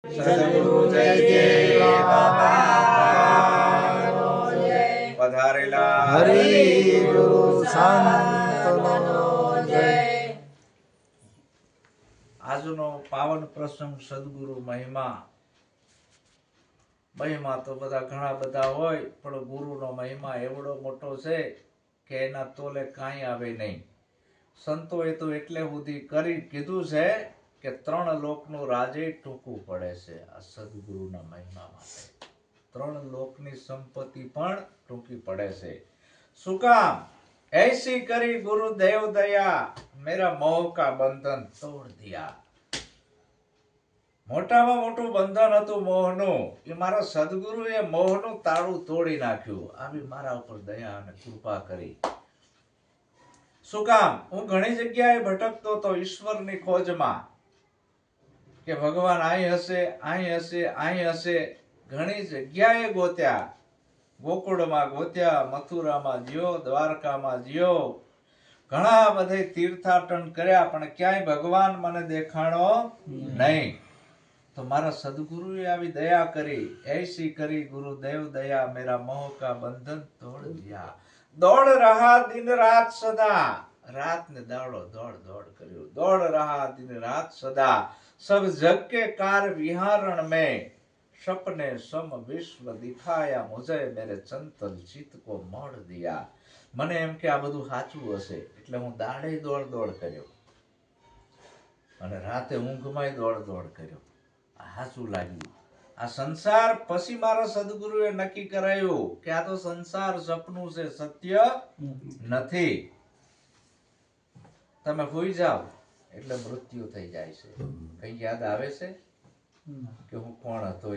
સદગુરુ જય જય બાબા પધારેલા હરિગુરુ સંતનો જય. આજનો પાવન પ્રસંગ સદગુરુ મહિમા. મહિમા તો બધા ઘણા બધા હોય, પણ ગુરુનો મહિમા એવડો મોટો છે કે એના તોલે કાંઈ આવે નહીં. સંતોએ તો એટલે સુધી કરી કીધું છે કે 3 લોકનું રાજે ટૂંકું પડે છે આ સદગુરુના મહિમા માટે. 3 લોકની સંપત્તિ પણ ટૂંકી પડે છે. શું કામ? ऐसी કરી ગુરુદેવ દયા, મેરા મોહ કા બંધન તોડ દિયા. મોટામાં મોટું બંધન હતું મોહનું, એ મારા સદગુરુએ મોહનું તાળું તોડી નાખ્યું. આવી મારા ઉપર દયા અને કૃપા કરી. શું કામ? હું ઘણી જગ્યાએ ભટકતો હતો ઈશ્વરની ખોજમાં, કે ભગવાન અહીં હશે, અહીં હશે, અહીં હશે. ઘણી જગ્યાએ ગોત્યા. ગોકુળમાં ગોત્યા, મથુરામાં જ્યો, દ્વારકામાં જ્યો, ઘણા બધે તીર્થાટન કર્યા, પણ ક્યાંય ભગવાન મને દેખાણો નહીં. તો મારા સદગુરુએ આવી દયા કરી. ऐसी કરી ગુરુદેવ દયા, મેરા મોહ કા બંધન તોડ દિયા. દોડ રહા દિન રાત સદા, રાત ને દાડો દોડ દોડ કર્યું. દોડ રહા દિન રાત સદા, सब जग के कार विहारण में सपने सम विश्व दिखाया, मुझे मेरे चंचल चित्त को मोड़ दिया. મને એમ કે આ બધું સાચું હશે એટલે હું દાડે દોડ દોડ કર્યો અને રાતે ઊંઘમાં દોડ દોડ કર્યો. આ સાચું લાગ્યું. આ સંસાર પછી મારા સદગુરુએ નક્કી કરાયું કે આ તો સંસાર સપનું છે, સત્ય નથી. તમે હોઈ જાઓ એટલે મૃત્યુ થઈ જાય છે. કઈ યાદ આવે છે કે હું કોણ હતો?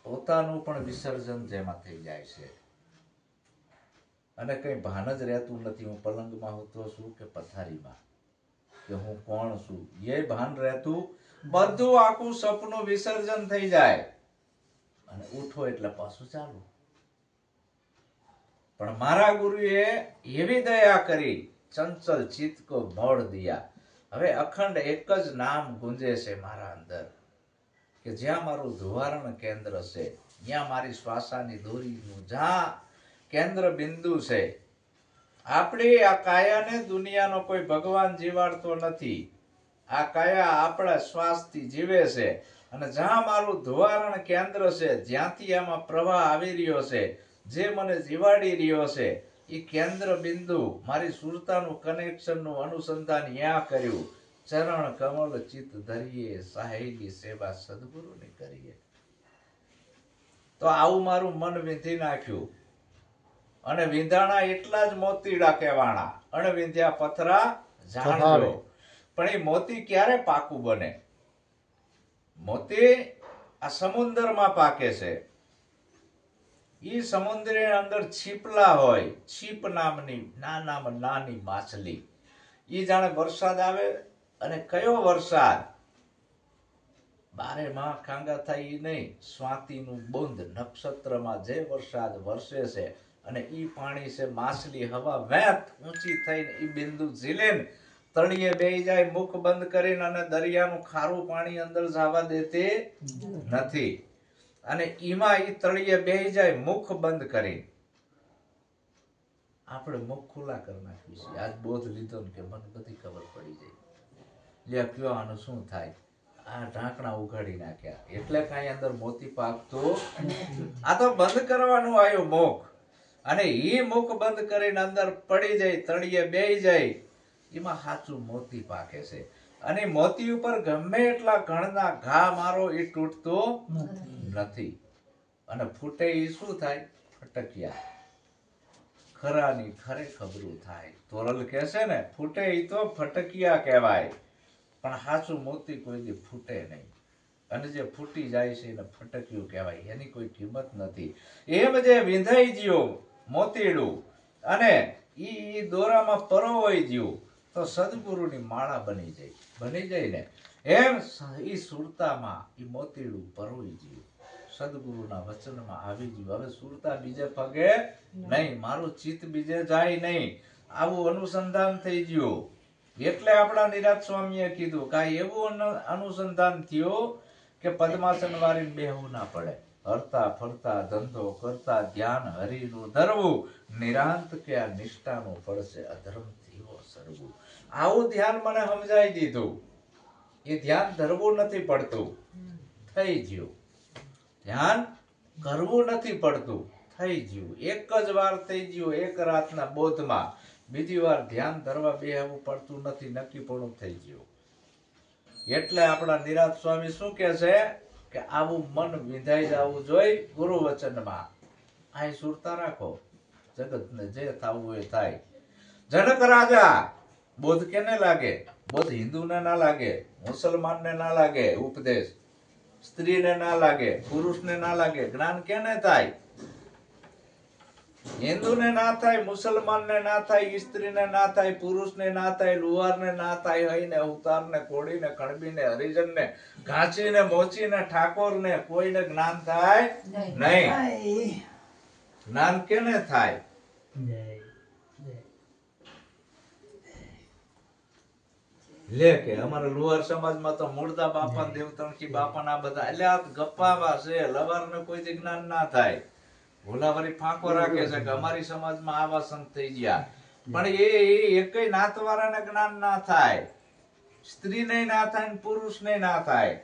પોતાનું પણ વિસર્જન જેમાં થઈ જાય છે અને કઈ ભાન જ રહેતું નથી. હું પલંગમાં હોતો છું કે પથારીમાં, કે હું કોણ છું એ ભાન રહેતું બધું આખું સપનું વિસર્જન થઈ જાય અને ઉઠો એટલે પાછું ચાલુ. પણ મારા ગુરુએ એવી દયા કરી, ચંચલ ચિત્ત કો મોડ દિયા. હવે અખંડ એક જ નામ ગુંજે છે મારા અંદર, કે જ્યાં મારું ધુવારણ કેન્દ્ર છે, જ્યાં મારી શ્વાસાની દોરીનું જ્યાં કેન્દ્ર બિંદુ છે. આપણી આ કાયાને દુનિયાનો કોઈ ભગવાન જીવાડતો નથી. આ કાયા આપણા શ્વાસથી જીવે છે અને જ્યાં મારું ધુવારણ કેન્દ્ર છે, જ્યાંથી આમાં પ્રવાહ આવી રહ્યો છે, જે મને જીવાડી રહ્યો છે, એ કેન્દ્ર બિંદુ મારી સુરતાનું કનેક્શનનું અનુસંધાન યા કર્યું. ચરણ કમળ ચિત્ત ધરીએ, સાહેલી સેવા સદગુરુની કરીએ. તો આવું મારું મન વિંધી નાખ્યું. અને વિંધાણા એટલા જ મોતીડા કહેવાણા, અણવિંધ્યા પથરા જાણજો. પણ એ મોતી ક્યારે પાકું બને? મોતી આ સમુદ્રમાં પાકે છે. ઈ સમુદ્રની અંદર છીપલા હોય, છીપ નામની નાની માછલી. ઈ જાણે વરસાદ આવે, અને કયો વરસાદ? 12 માહ ખાંગા થાય ઈ નહીં, સ્વાતિનું બુંદ નક્ષત્રમાં જે વરસાદ વરસે છે અને ઈ પાણી છે. માછલી હવા વેત ઊંચી થઈને ઈ બિંદુ ઝીલીને તળિયે બેહી જાય, મુખ બંધ કરીને, અને દરિયાનું ખારું પાણી અંદર જવા દેતી નથી. અને ઈમાં ઈ તળિયે બેહી જાય મુખ બંધ કરી. આપણે મુખ ખુલ્લા કરી નાખ્યું છે. આજ બોધ લીધો ને કે મને બધી ખબર પડી જાય. લે કયો આનું શું થાય? આ ઢાંકણા ઉઘાડી નાખ્યા એટલે કઈ અંદર મોતી પાકતું. આ તો બંધ કરવાનું આવ્યું મુખ, અને ઈ મુખ બંધ કરીને અંદર પડી જાય, તળિયે બેહી જાય, એમાં સાચું મોતી પાકે છે. અને મોતી ઉપર ગમે એટલા ઘણના ઘા મારો એ તૂટતો નથી. અને ફૂટે એ શું થાય? ફટક્યા. ખરાની ખરે ખબરું થાય. તોરલ કહે છે ને, ફૂટે એ તો ફટકિયા કહેવાય, પણ સાચું મોતી કોઈ દી ફૂટે નહીં. અને જે ફૂટી જાય છે એને ફટક્યું કહેવાય. એની કોઈ કિંમત નથી. એમ જે વિંધાઈ ગયું મોતીડું અને ઈ દોરામાં પરોવાઈ ગયું, તો સદગુરુની માળા બની જાય ને, એમ ઈ સુરતામાં ઈ મોતીડું પરોઈ ગયું, સદગુરુના વચનમાં આવી ગયું. હવે સુરતા બીજે પગે નહીં, મારું ચિત્ત બીજે જાય નહીં. આવું અનુસંધાન થઈ ગયું. એટલે આપણા નિરાત સ્વામીએ કીધું કે એવું અનુસંધાન થયું કે પદ્માસન વાળીને બેહવું ના પડે. હરતા ફરતા ધંધો કરતા ધ્યાન હરિનું ધરવું, નિરાંત કે આ નિષ્ઠાનું ફળ છે અધર્મ થયો સરવું. આવું ધ્યાન મને સમજાઈ દીધું. એ ધ્યાન ધરવું નથી પડતું, થઈ ગયું. ધ્યાન કરવું નથી પડતું, થઈ ગયું. એક જ વાર થઈ ગયું, એક રાતના બોધમાં. બીજી વાર ધ્યાન ધરવા બેહવું પડતું નથી, નક્કી પણ થઈ ગયું. એટલે આપણા નિરાંત સ્વામી શું કે છે કે આવું મન વિંધાઈ જવું જોઈએ ગુરુ વચનમાં. અહીં સુરતા રાખો, જગતને જે થવું એ થાય. જનક રાજા બોધ કેને લાગે? બોધ હિન્દુને ના લાગે, મુસલમાનને ના લાગે ઉપદેશ, સ્ત્રીને ના લાગે, પુરુષને ના લાગે. જ્ઞાન કેને થાય? હિન્દુને ના થાય, મુસલમાનને ના થાય, સ્ત્રીને ના થાય, પુરુષને ના થાય, લુહારને ના થાય, હઈને ઉતારને, કોડીને, કણબીને, હરિજનને, ઘાંચીને, મોચીને, ઠાકોરને કોઈને જ્ઞાન થાય નહીં. જ્ઞાન કેને થાય? લે કે અમારા લુહાર સમાજમાં તો મૂળદા બાપા, દેવતણકી બાપા ના બધા એટલે આ ગપ્પામાં છે. લવારને કોઈ જ્ઞાન ના થાય. ભોલાવારી ફાંકો રાખે છે કે અમારી સમાજમાં આવા સંત થઈ ગયા, પણ એ એકય નાતવાળાને જ્ઞાન ના થાય, સ્ત્રીને ના થાય, પુરુષને ના થાય.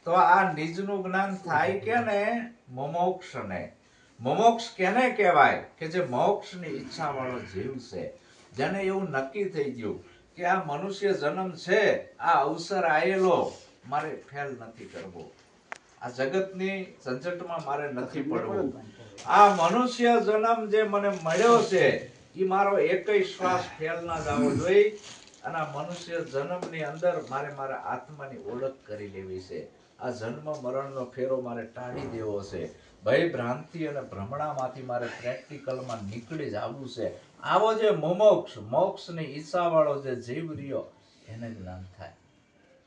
તો આ નિજનું જ્ઞાન થાય કે ને મોમોક્ષને. મોમોક્ષ કેને કહેવાય? કે જે મોક્ષની ઈચ્છા વાળો જીવ છે, જેને એવું નક્કી થઈ ગયું કે આ મનુષ્ય જન્મ છે, આ અવસર આયેલો, મારે ફેલ નથી કરવો, આ જગતની ઝંઝટમાં મારે નથી પડવું. આ મનુષ્ય જન્મ જે મને મળ્યો છે એ મારો એકય શ્વાસ ફેલ ના જવો જોઈએ. અને આ મનુષ્ય જન્મની અંદર મારે મારા આત્માની ઓળખ કરી લેવી છે. આ જન્મ મરણનો ફેરો મારે ટાળી દેવો છે. ભય ભ્રાંતિ અને ભ્રમણામાંથી મારે પ્રેક્ટિકલમાં નીકળી જવું છે. આવો જે મોમોક્ષ, મોક્ષની ઈચ્છા વાળો જે જીવ રહ્યો એને જ્ઞાન થાય,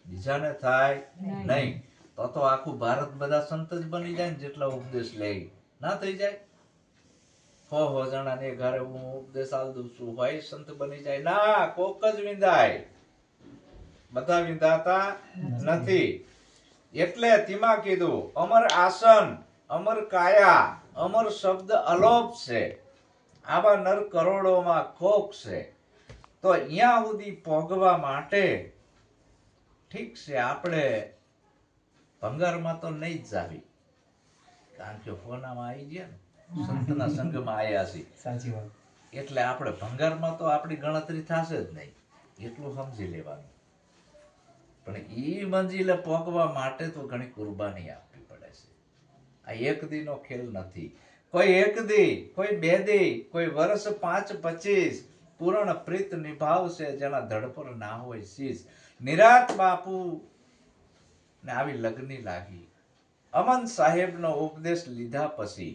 બીજાને થાય નહીં. તો આખું ભારત બધા સંત જ બની જાય ને, જેટલા ઉપદેશ લે ના થઈ જાય. હો જણા ને ઘરે હું ઉપદેશ આલ દઉં છું, ભાઈ સંત બની જાય ના, કોક જ વિંધાય, બધા વિંધાતા નથી. એટલે તેમાં કીધું અમર આસન, અમર કાયા, અમર શબ્દ અલોપ છે, આવા નર કરોડોમાં કોક છે. તો અહીંયા સુધી પહોંચવા માટે ઠીક છે આપણે ભંગારમાં તો નહીં જ જાવી, કારણ કે ફોનામાં આવી ગયા ને, સંતના સંઘમાં આવ્યા છે. સાચી વાત. એટલે આપણે ભંગારમાં તો આપણી ગણતરી થશે જ નહીં, એટલું સમજી લેવાનું. પણ ઈ મંજિલે પહોંચવા માટે તો ઘણી કુરબાની આપવી પડે છે. આ એક દી નો ખેલ નથી. કોઈ એક દી, કોઈ બે દી, કોઈ વર્ષ 5-25 પૂર્ણ પ્રીત નિભાવશે જેના ધડ પર ના હોય શીશ. નિરાત બાપુ ને આવી લગ્ની લાગી. અમન સાહેબનો ઉપદેશ લીધા પછી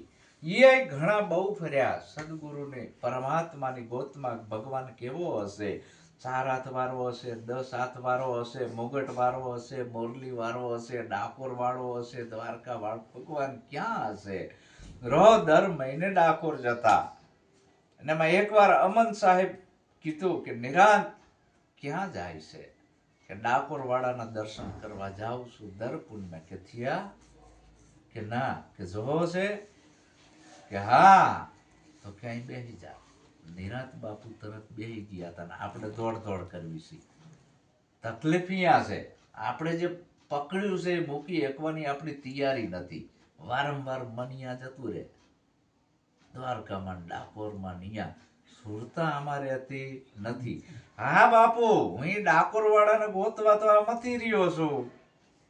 એ ઘણા બહુ ફર્યા સદગુરુને, પરમાત્માની ગોતમાં. ભગવાન કેવો હશે? 4 હાથ વાળો હશે, 10 હાથ વાળો હશે, મુગટ વાળો હશે, મોરલી વાળો હશે, ડાકોર વાળો હશે, દ્વારકા વાળો. ભગવાન ક્યાં હશે? રોજ દર મહિને ડાકોર જતા. અને એમાં એકવાર અમન સાહેબ કીધું કે નિરાંત ક્યાં જાય છે? કે ડાકોર વાળાના દર્શન કરવા જાઉં છું દર પૂનમે. કે થયા? કે ના. કે જોવો છે? કે હા. તો ક્યાંય બેસી જા. નિરાંત બાપુ તરત બેસી ગયા હતા. આપણે દોડ કરવી છે. તકલીફ અહીંયા છે, આપણે જે પકડ્યું છે મૂકી એકવાની આપણી તૈયારી નથી. વારંવાર મન અહીંયા જતું રહે, દ્વારકામાં, ડાકોરમાં, અહીંયા સુરતા અમારે હતી નથી. હા બાપુ, હું ડાકોર વાળાને ગોતવા તો આ મથી રહ્યો છું,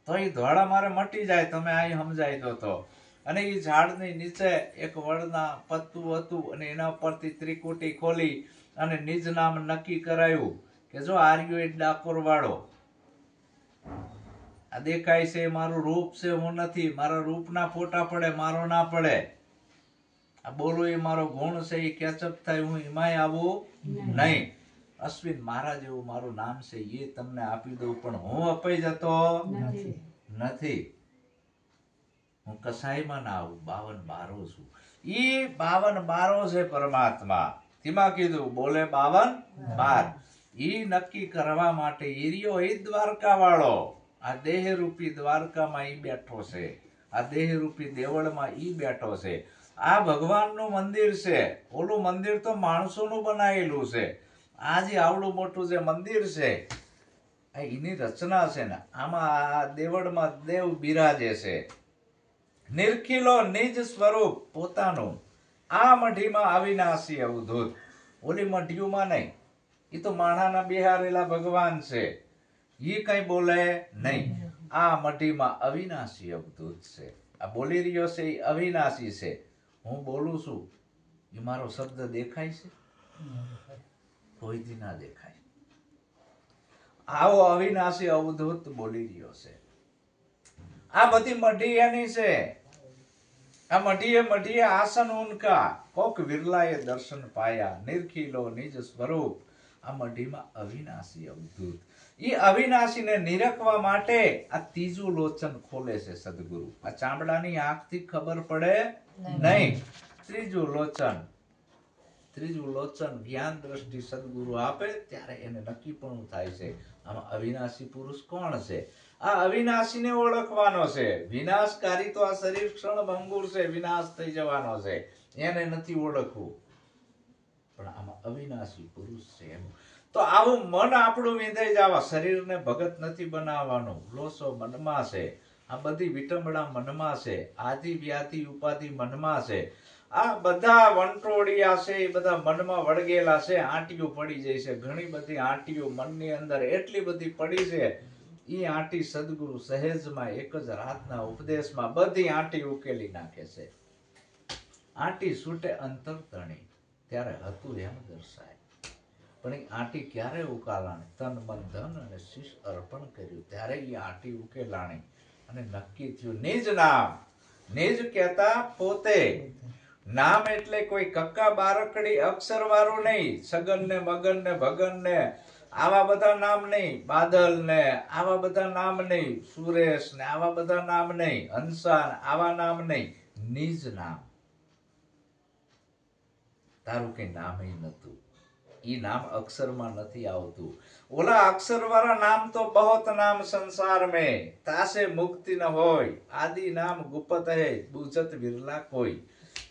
તો એ ધોળા મારે મટી જાય, તમે આ સમજાઈ દો તો. અને એ ઝાડની નીચે એક વડના પત્તું હતું અને એના પરથી ત્રિકુટી ખોલી અને નિજ નામ નક્કી કરાયું કે જો આર્યો એ ડાકોર વાળો. આ દેખાય છે મારું રૂપ છે, હું નથી. મારા રૂપના ફોટા પડે, મારો ના પડે. આ બોલો એ મારો ગુણ છે, એ કેચઅપ થાય, હું એમાંય આવું નહીં. અશ્વિન મારા જેવું મારું નામ છે એ તમને આપી દઉં, પણ હું અપાઈ જતો નથી. હું કસાઈમાં ના આવું, 52 બારો છું. ઈ 52 બારો છે પરમાત્મા. તેમાં કીધું બોલે 52 બાર. ઈ નક્કી કરવા માટે ઈરિયો એ દ્વારકા વાળો. આ દેહ રૂપી દ્વારકામાં ઈ બેઠો છે, આ દેહ રૂપી દેવળમાં ઈ બેઠો છે. આ ભગવાનનું મંદિર છે. ઓલું મંદિર તો માણસોનું બનાવેલું છે. આ જે આવડું મોટું જે મંદિર છે આ એની રચના છે ને. આમાં આ દેવળમાં દેવ બિરાજે છે. નિરખીલો નિજ સ્વરૂપ પોતાનું આ મઢીમાં અવિનાશી અવધૂત. ઓલી મઢીઓમાં નહીં, એ તો માણાના બિહારેલા ભગવાન છે, એ કઈ બોલે નહીં. આ મઢીમાં અવિનાશી અવધૂત છે. આ બોલી રહ્યો છે એ અવિનાશી છે. હું બોલું છું એ મારો શબ્દ દેખાય છે? કોઈ દી ના દેખાય. આવો અવિનાશી અવધૂત બોલી રહ્યો છે. આ બધી મઢી એની છે. આ મઢીએ આસન ઉનકા કોક વિરલાએ દર્શન પાયા. નિરખીલો નિજ સ્વરૂપ. આ મઢીમાં અવિનાશી અવધૂત. એ અવિનાશીને નિરખવા માટે આ ત્રીજું લોચન ખોલે છે સદગુરુ. આ ચામડાની આંખથી ખબર પડે નહીં. ત્રીજું લોચન જ્ઞાન દ્રષ્ટિ સદગુરુ આપે ત્યારે એને નક્કી પણ થાય છે આમાં અવિનાશી પુરુષ કોણ છે. આ અવિનાશીને ઓળખવાનો છે. વિનાશકારી તો આ શરીર ક્ષણ ભંગુર છે, વિનાશ થઈ જવાનો છે, એને નથી ઓળખવું. પણ આમાં અવિનાશી પુરુષ છે એમ. તો આવું મન આપણું વિંધાઈ જવા. શરીરને ભગત નથી બનાવવાનું. લોસો મનમાં છે. આ બધી વિટંબણા મનમાં છે. આદિ વ્યાધિ ઉપાધિ મનમાં છે. આ બધા વંટોળિયા છે એ બધા મનમાં વળગેલા છે. આંટીઓ પડી જાય છે. ઘણી બધી આંટીઓ મનની અંદર એટલી બધી પડી છે. એ આંટી સદગુરુ સહેજમાં એક જ રાતના ઉપદેશમાં બધી આંટી ઉકેલી નાખે છે. આંટી છૂટે અંતર તણી ત્યારે હતું એમ દર્શાય. પણ એ આંટી ક્યારે ઉકાલાણી? તન મન ધન અને શીશ અર્પણ કર્યું ત્યારે એ આંટી ઉકેલાણી અને નક્કી થયું નિજ નામ. નિજ કહેતા પોતે. નામ એટલે કોઈ કક્કા બારકડી અક્ષર વાળું નહીં. સગન ને મગન ને ભગન ને આવા બધા નામ નહીં. બાદલ ને આવા બધા નામ નહીં. સુરેશ ને આવા બધા નામ નહીં. હંસા આવા નામ નહીં. નિજ નામ. તારું કઈ નામ નતું. ઈ નામ અક્ષરમાં નથી આવતું. ઓલા અક્ષર વાળા નામ તો બહોત નામ સંસાર में તાસે મુક્તિ ન હોય. આદિ નામ ગુપ્ત હૈ બુજત વિરલા કોઈ.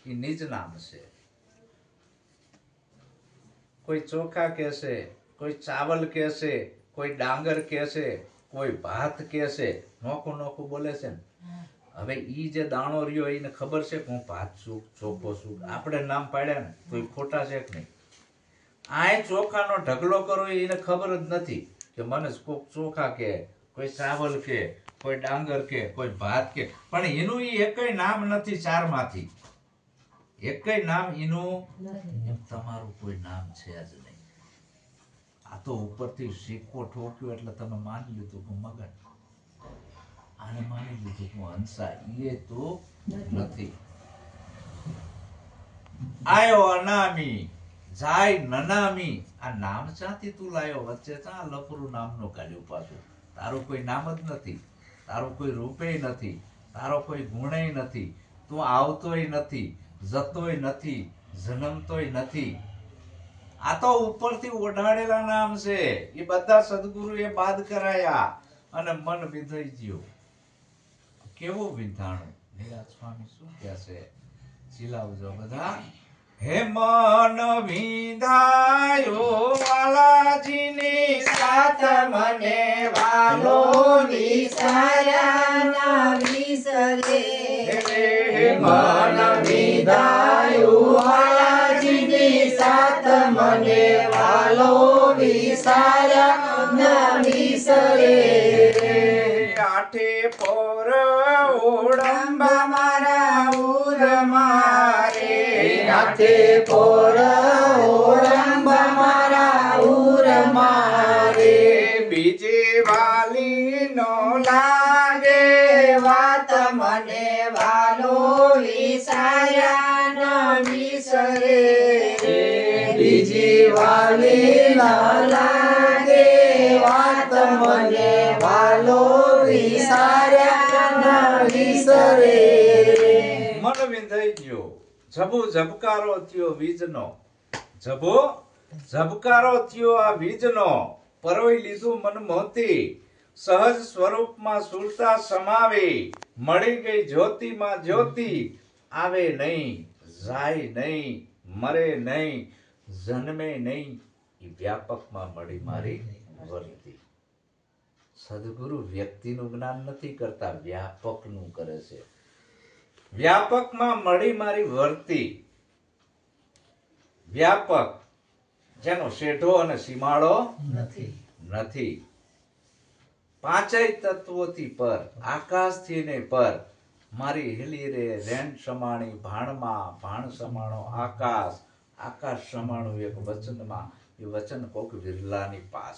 ઈ નિજ નામ છે. કોઈ ચોખા કહેશે, કોઈ ચાવલ કહેશે, કોઈ ડાંગર કહેશે, કોઈ ભાત કહેશે. નોખું નોખું બોલે છે ને. હવે ઈ જે દાણો રહ્યો એને ખબર છે કે હું ભાત છું, ચોખ્ખો છું. આપણે નામ પાડ્યા ને તો એ ખોટા છે કે નહીં? આ ચોખાનો ઢગલો કરો એને ખબર જ નથી કે મને કોક ચોખા કે, કોઈ ચાવલ કે, કોઈ ડાંગર કે, કોઈ ભાત કે. પણ એનું ઈ એકય નામ નથી. ચારમાંથી એકય નામ એનું. તમારું કોઈ નામ છે જ નહીં. આ તો ઉપરથી સિક્કો ઠોક્યો એટલે તમે માની લીધું કે મગન, આને માની લીધું કે હંસા. એ તો નથી. આયો અનામી જાય નનામી. આ નામ ક્યાંથી તું લાયો? વચ્ચે ચા લફરું નામનું કાઢ્યું પાછું. તારું કોઈ નામ જ નથી. તારું કોઈ રૂપે નથી. તારો કોઈ ગુણે નથી. તું આવતોય નથી, જતોય નથી, જન્મતોય નથી. આ તો ઉપરથી ઓઢાડેલા નામ છે. એ બધા સદગુરુએ બાદ કરાયા અને મન વિંધાઈ ગયું. કેવું વિંધાણું? નિરાજ સ્વામી શું કહે છે? ચિલાવજો બધા. હે મન વિંધાયો વાલાજીની સાથ મને વાલો વિસાયા ના વિસરે. હે મન વિંધાયો વાલાજીની સાથ મને વાલો વિસાયા ના વિસરે. આઠે પોર ઓળંબા મારા ઉર મારે. આઠે પોર ઓળંબા મારા ઉર મારે. બીજે વાલી નો લાગે વાત મને વાલો વિસાયા ન વિસરે. બીજી વાલી ન લાગે વાત મને વાલો વિસાયા ન વિસરે. મન વિંધાઈ ગયો. જબો ઝબકારો થયો વીજનો. જબો ઝબકારો થયો આ વીજનો. પરોઈ લીધું મન મોતી. સહજ સ્વરૂપમાં સુરતા સમાવી મળી ગઈ જ્યોતિમાં જ્યોતિ આવે નહીં જાય નહીં મરે નહીં જન્મે નહીં એ વ્યાપકમાં મળી મારી વર્તી. સદગુરુ વ્યક્તિનું જ્ઞાન નથી કરતા, વ્યાપકનું કરે છે. વ્યાપકમાં મળી મારી વર્તી. વ્યાપક જેનો શેઢો અને સીમાડો નથી. પાંચેય તત્વોથી પર, આકાશથી ને પર મારી હિલી રે રેણ સમાણી ભાણમાં, ભાણ સમાણો આકાશ, આકાશ સમાણું એક વચનમાં, એ વચન કોક વિરલાની પાસ.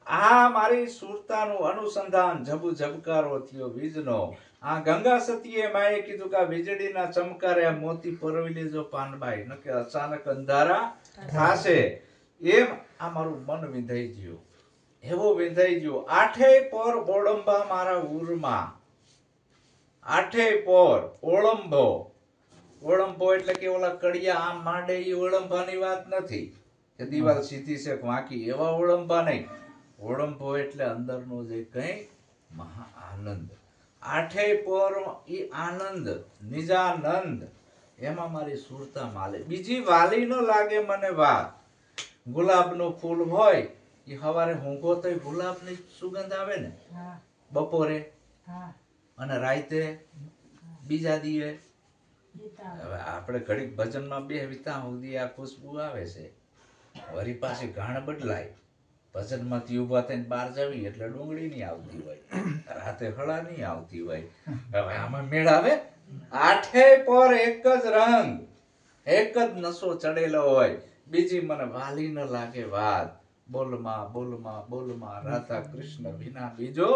આ મારી સુરતાનું અનુસંધાન જબુ જબકારો થયો વીજનો. આ ગંગા સતીએ માએ કીધું કે આ વીજળીના ચમકારે આ મોતી પરવી લેજો પાનબાઈ, ન કે અચાનક અંધારા થાશે. એમ આ મારું મન વિંધાઈ ગયું, એવો વિંધાઈ ગયો. આઠેય પોર ઓળંબા મારા ઉરમાં, આઠેય પોર ઓળંબો. ઓળંબો એટલે કે ઓલા કડિયા આમ માંડે એ ઓળંબાની વાત નથી કે દિવાલ સીધી છે વાંકી, એવા ઓળંબા નહીં. ઓળંબો એટલે અંદરનો જે કઈ મહા આનંદ. આઠેય પોર એ આનંદ, નિજાનંદ, એમાં મારી સુરતા માલે. બીજી વાલી ન લાગે મને વાત. ગુલાબનું ફૂલ હોય એ સવારે ઊંઘો તો ગુલાબની સુગંધ આવે ને, બપોરે અને રાતે બીજા દીએ. હવે આપણે ઘડીક ભજનમાં બે વિતા સુધી આ ખુશ્બુ આવે છે, વળી પાછી ગાણ બદલાય. ભજનમાંથી ઉભા થઈને બહાર જવી એટલે ડુંગળી નહીં આવતી હોય, રાતે હળા નહીં આવતી હોય. હવે આમાં મેળ આવે? આઠેય પર એક જ રંગ, એક જ નશો ચડેલો હોય. બીજી મને વાલી ન લાગે વાત. બોલમાં બોલમાં બોલમાં રાધા કૃષ્ણ વિના બીજો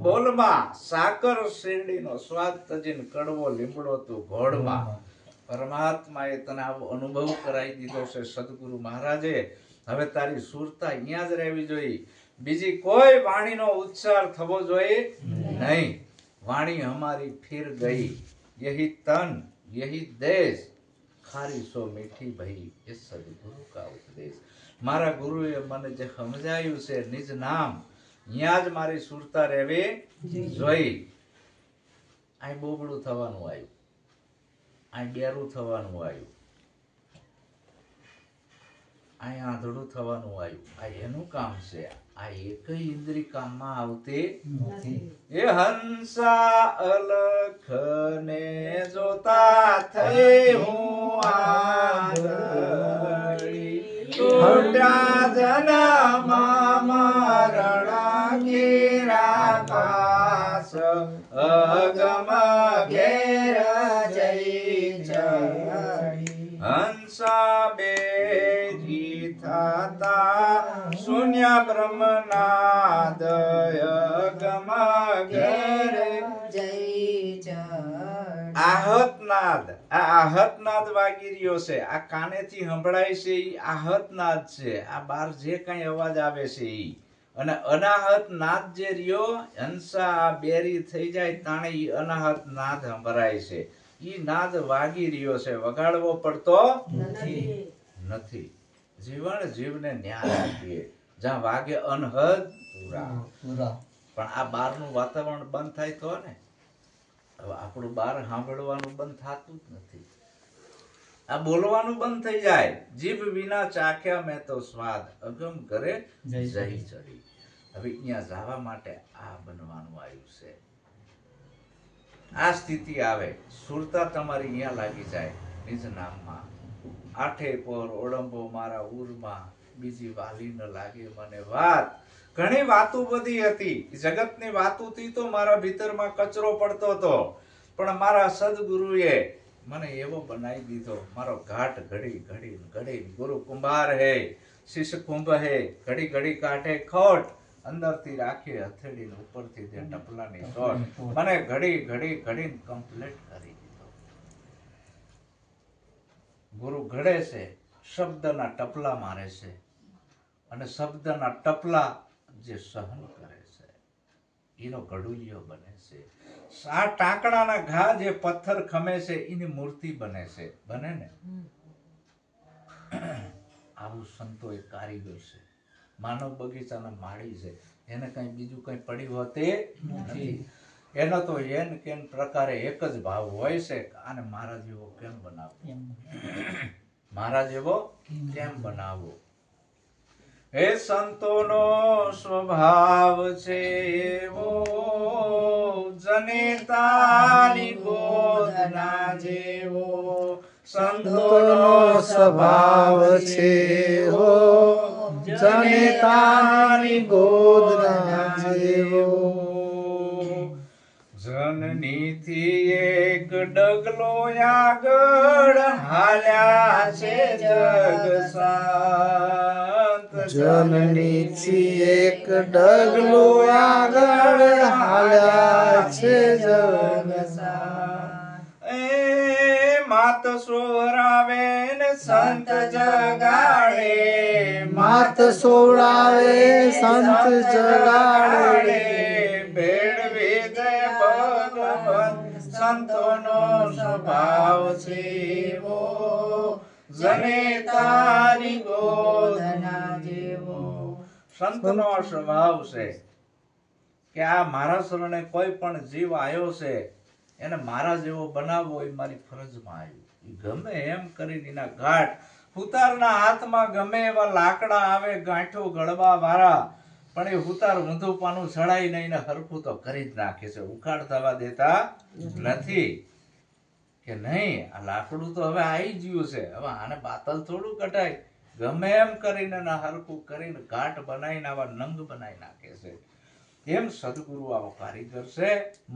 બોલમાં. સાકર શેરડીનો સ્વાદ તજીને કડવો લીમડો તું ઘોડમાં. પરમાત્માએ તને આવો અનુભવ કરાવી દીધો છે સદગુરુ મહારાજે. હવે તારી સુરતા અહીંયા જ રહેવી જોઈએ, બીજી કોઈ વાણીનો ઉચ્ચાર થવો જોઈએ નહીં. વાણી અમારી ફિર ગઈ, યહી તન યહી દેશ, ખારી સો મીઠી ભઈ એ સદગુરુ કા ઉપદેશ. મારા ગુરુએ મને જે સમજાયું છે નિજ નામ, ત્યાં જ મારી સુરતા રહેવી જોઈ. અહીં બોબડું થવાનું આવ્યું, અહીં બેરું થવાનું આવ્યું, અહીં આંધળું થવાનું આવ્યું. આ એનું કામ છે. આ એક ઇન્દ્રિય કામમાં આવતી નથી. એ હંસા અલખ ને જોતા થઈ હું આંધળી, છોટા જન્મમાં મરણા ઘેરા પાસ, અગમ ઘેર જઈ ચડી. હંસા બેજી થતા શૂન્ય બ્રહ્મનાદ, અગમ ઘેર જઈ ચડી. આહતનાદ, આ આહતનાદ વાગી રહ્યો છે. આ કાનેથી સંભળાય છે એ આહતનાદ છે. આ બાર જે કઈ અવાજ આવે છે એ. અને અનાહત નાદ જે રહ્યો, હંસા બેરી થઈ જાય તાણે ઈ અનાહત નાદ સંભળાય છે. ઈ નાદ વાગી રહ્યો છે, વગાડવો પડતો નથી. જીવન જીવને ન્યાય આપીએ, જ્યાં વાગે અનહદ પૂરા. પણ આ બહારનું વાતાવરણ બંધ થાય તો ને, હવે આપણું બહાર સાંભળવાનું બંધ થતું જ નથી. આ બોલવાનું બંધ થઈ જાય. જીભ વિના ચાખ્યા મેં તો સ્વાદ, અગમ ઘરે જઈ ચડી. હવે અહીંયા જવા માટે આ બનવાનું આવ્યું છે. આ સ્થિતિ આવે, સુરતા તમારી અહીંયા લાગી જાય નિજ નામમાં. આઠે પર ઓળંબો મારા ઉરમાં, બીજી વાલી ન લાગે મને વાત. ઘણી વાતો બધી હતી, જગતની વાતોથી તો મારા ભીતરમાં કચરો પડતો હતો, પણ મારા સદગુરુએ મને એવો બનાવી દીધો. મારો ઘાટ ઘડી ઘડી ઘડી. ગુરુ કુંભાર હે, શિષ્ય કુંભ હે, ઘડી ઘડી કાઢે ખોટ, અંદરથી રાખે હથેળીને ઉપરથી દે ટપલાની શોટ. મને ઘડી ઘડી ઘડી કમ્પ્લીટ કરી દીધો. ગુરુ ઘડે છે, શબ્દના ટપલા મારે છે, અને શબ્દના ટપલા જે સહન કરે છે એનો ઘડુલિયો બને છે. આ ટાંકણાના ઘા જે પથ્થર ખમે છે એની મૂર્તિ બને છે. બને ને? આવું સંતો એ કારીગર છે. માનવ બગીચાના માળી છે. એને કઈ બીજું કઈ પડ્યું હોતી નથી. એનો તો એન કેન પ્રકારે એક જ ભાવ હોય છે કે આને મારા જેવો કેમ બનાવવો, મારા જેવો કેમ બનાવવો. હે સંતોનો સ્વભાવ છે એવો, જનેતાની ગોદના જેવો. સંતોનો સ્વભાવ છે હો, જનેતાની ગોદના જેવો. જનનીથી એક ડગલો આગળ હાલ્યા છે જગ સંત. જનનીથી એક ડગલો આગળ હાલ્યા છે જગ સંત. એ માત સોરાવે ને સંત જગાડે, માત સોડાવે સંત જગાડે. ભેડ વિજય ભગવંત સંતોનો સ્વભાવ છે એવો, જનેતાની ગોદના જેવો. સંતનો સ્વભાવ છે કે આ મારા શરણે કોઈ પણ જીવ આવ્યો છે એને મારા જેવો બનાવવો એ મારી ફરજમાં આવ્યું. એ ગમે એમ કરીને એના ઘાટ હુતારના હાથમાં ગમે એવા લાકડા આવે ગાંઠો ગળવા વાળા, પણ એ હુતાર ઊંધું પાનું ચડાઈ નહીં ને હરખું તો કરી જ નાખે છે, ઉખાડ થવા દેતા નથી. કે નહીં આ લાકડું તો હવે આવી ગયું છે, હવે આને બાતલ થોડું કટાય. ગમે એમ કરીને ના હરખું કરીને ઘાટ બનાવીને આવા નંગ બનાવી નાખે છે. એમ સદગુરુ આવો કારીગર છે,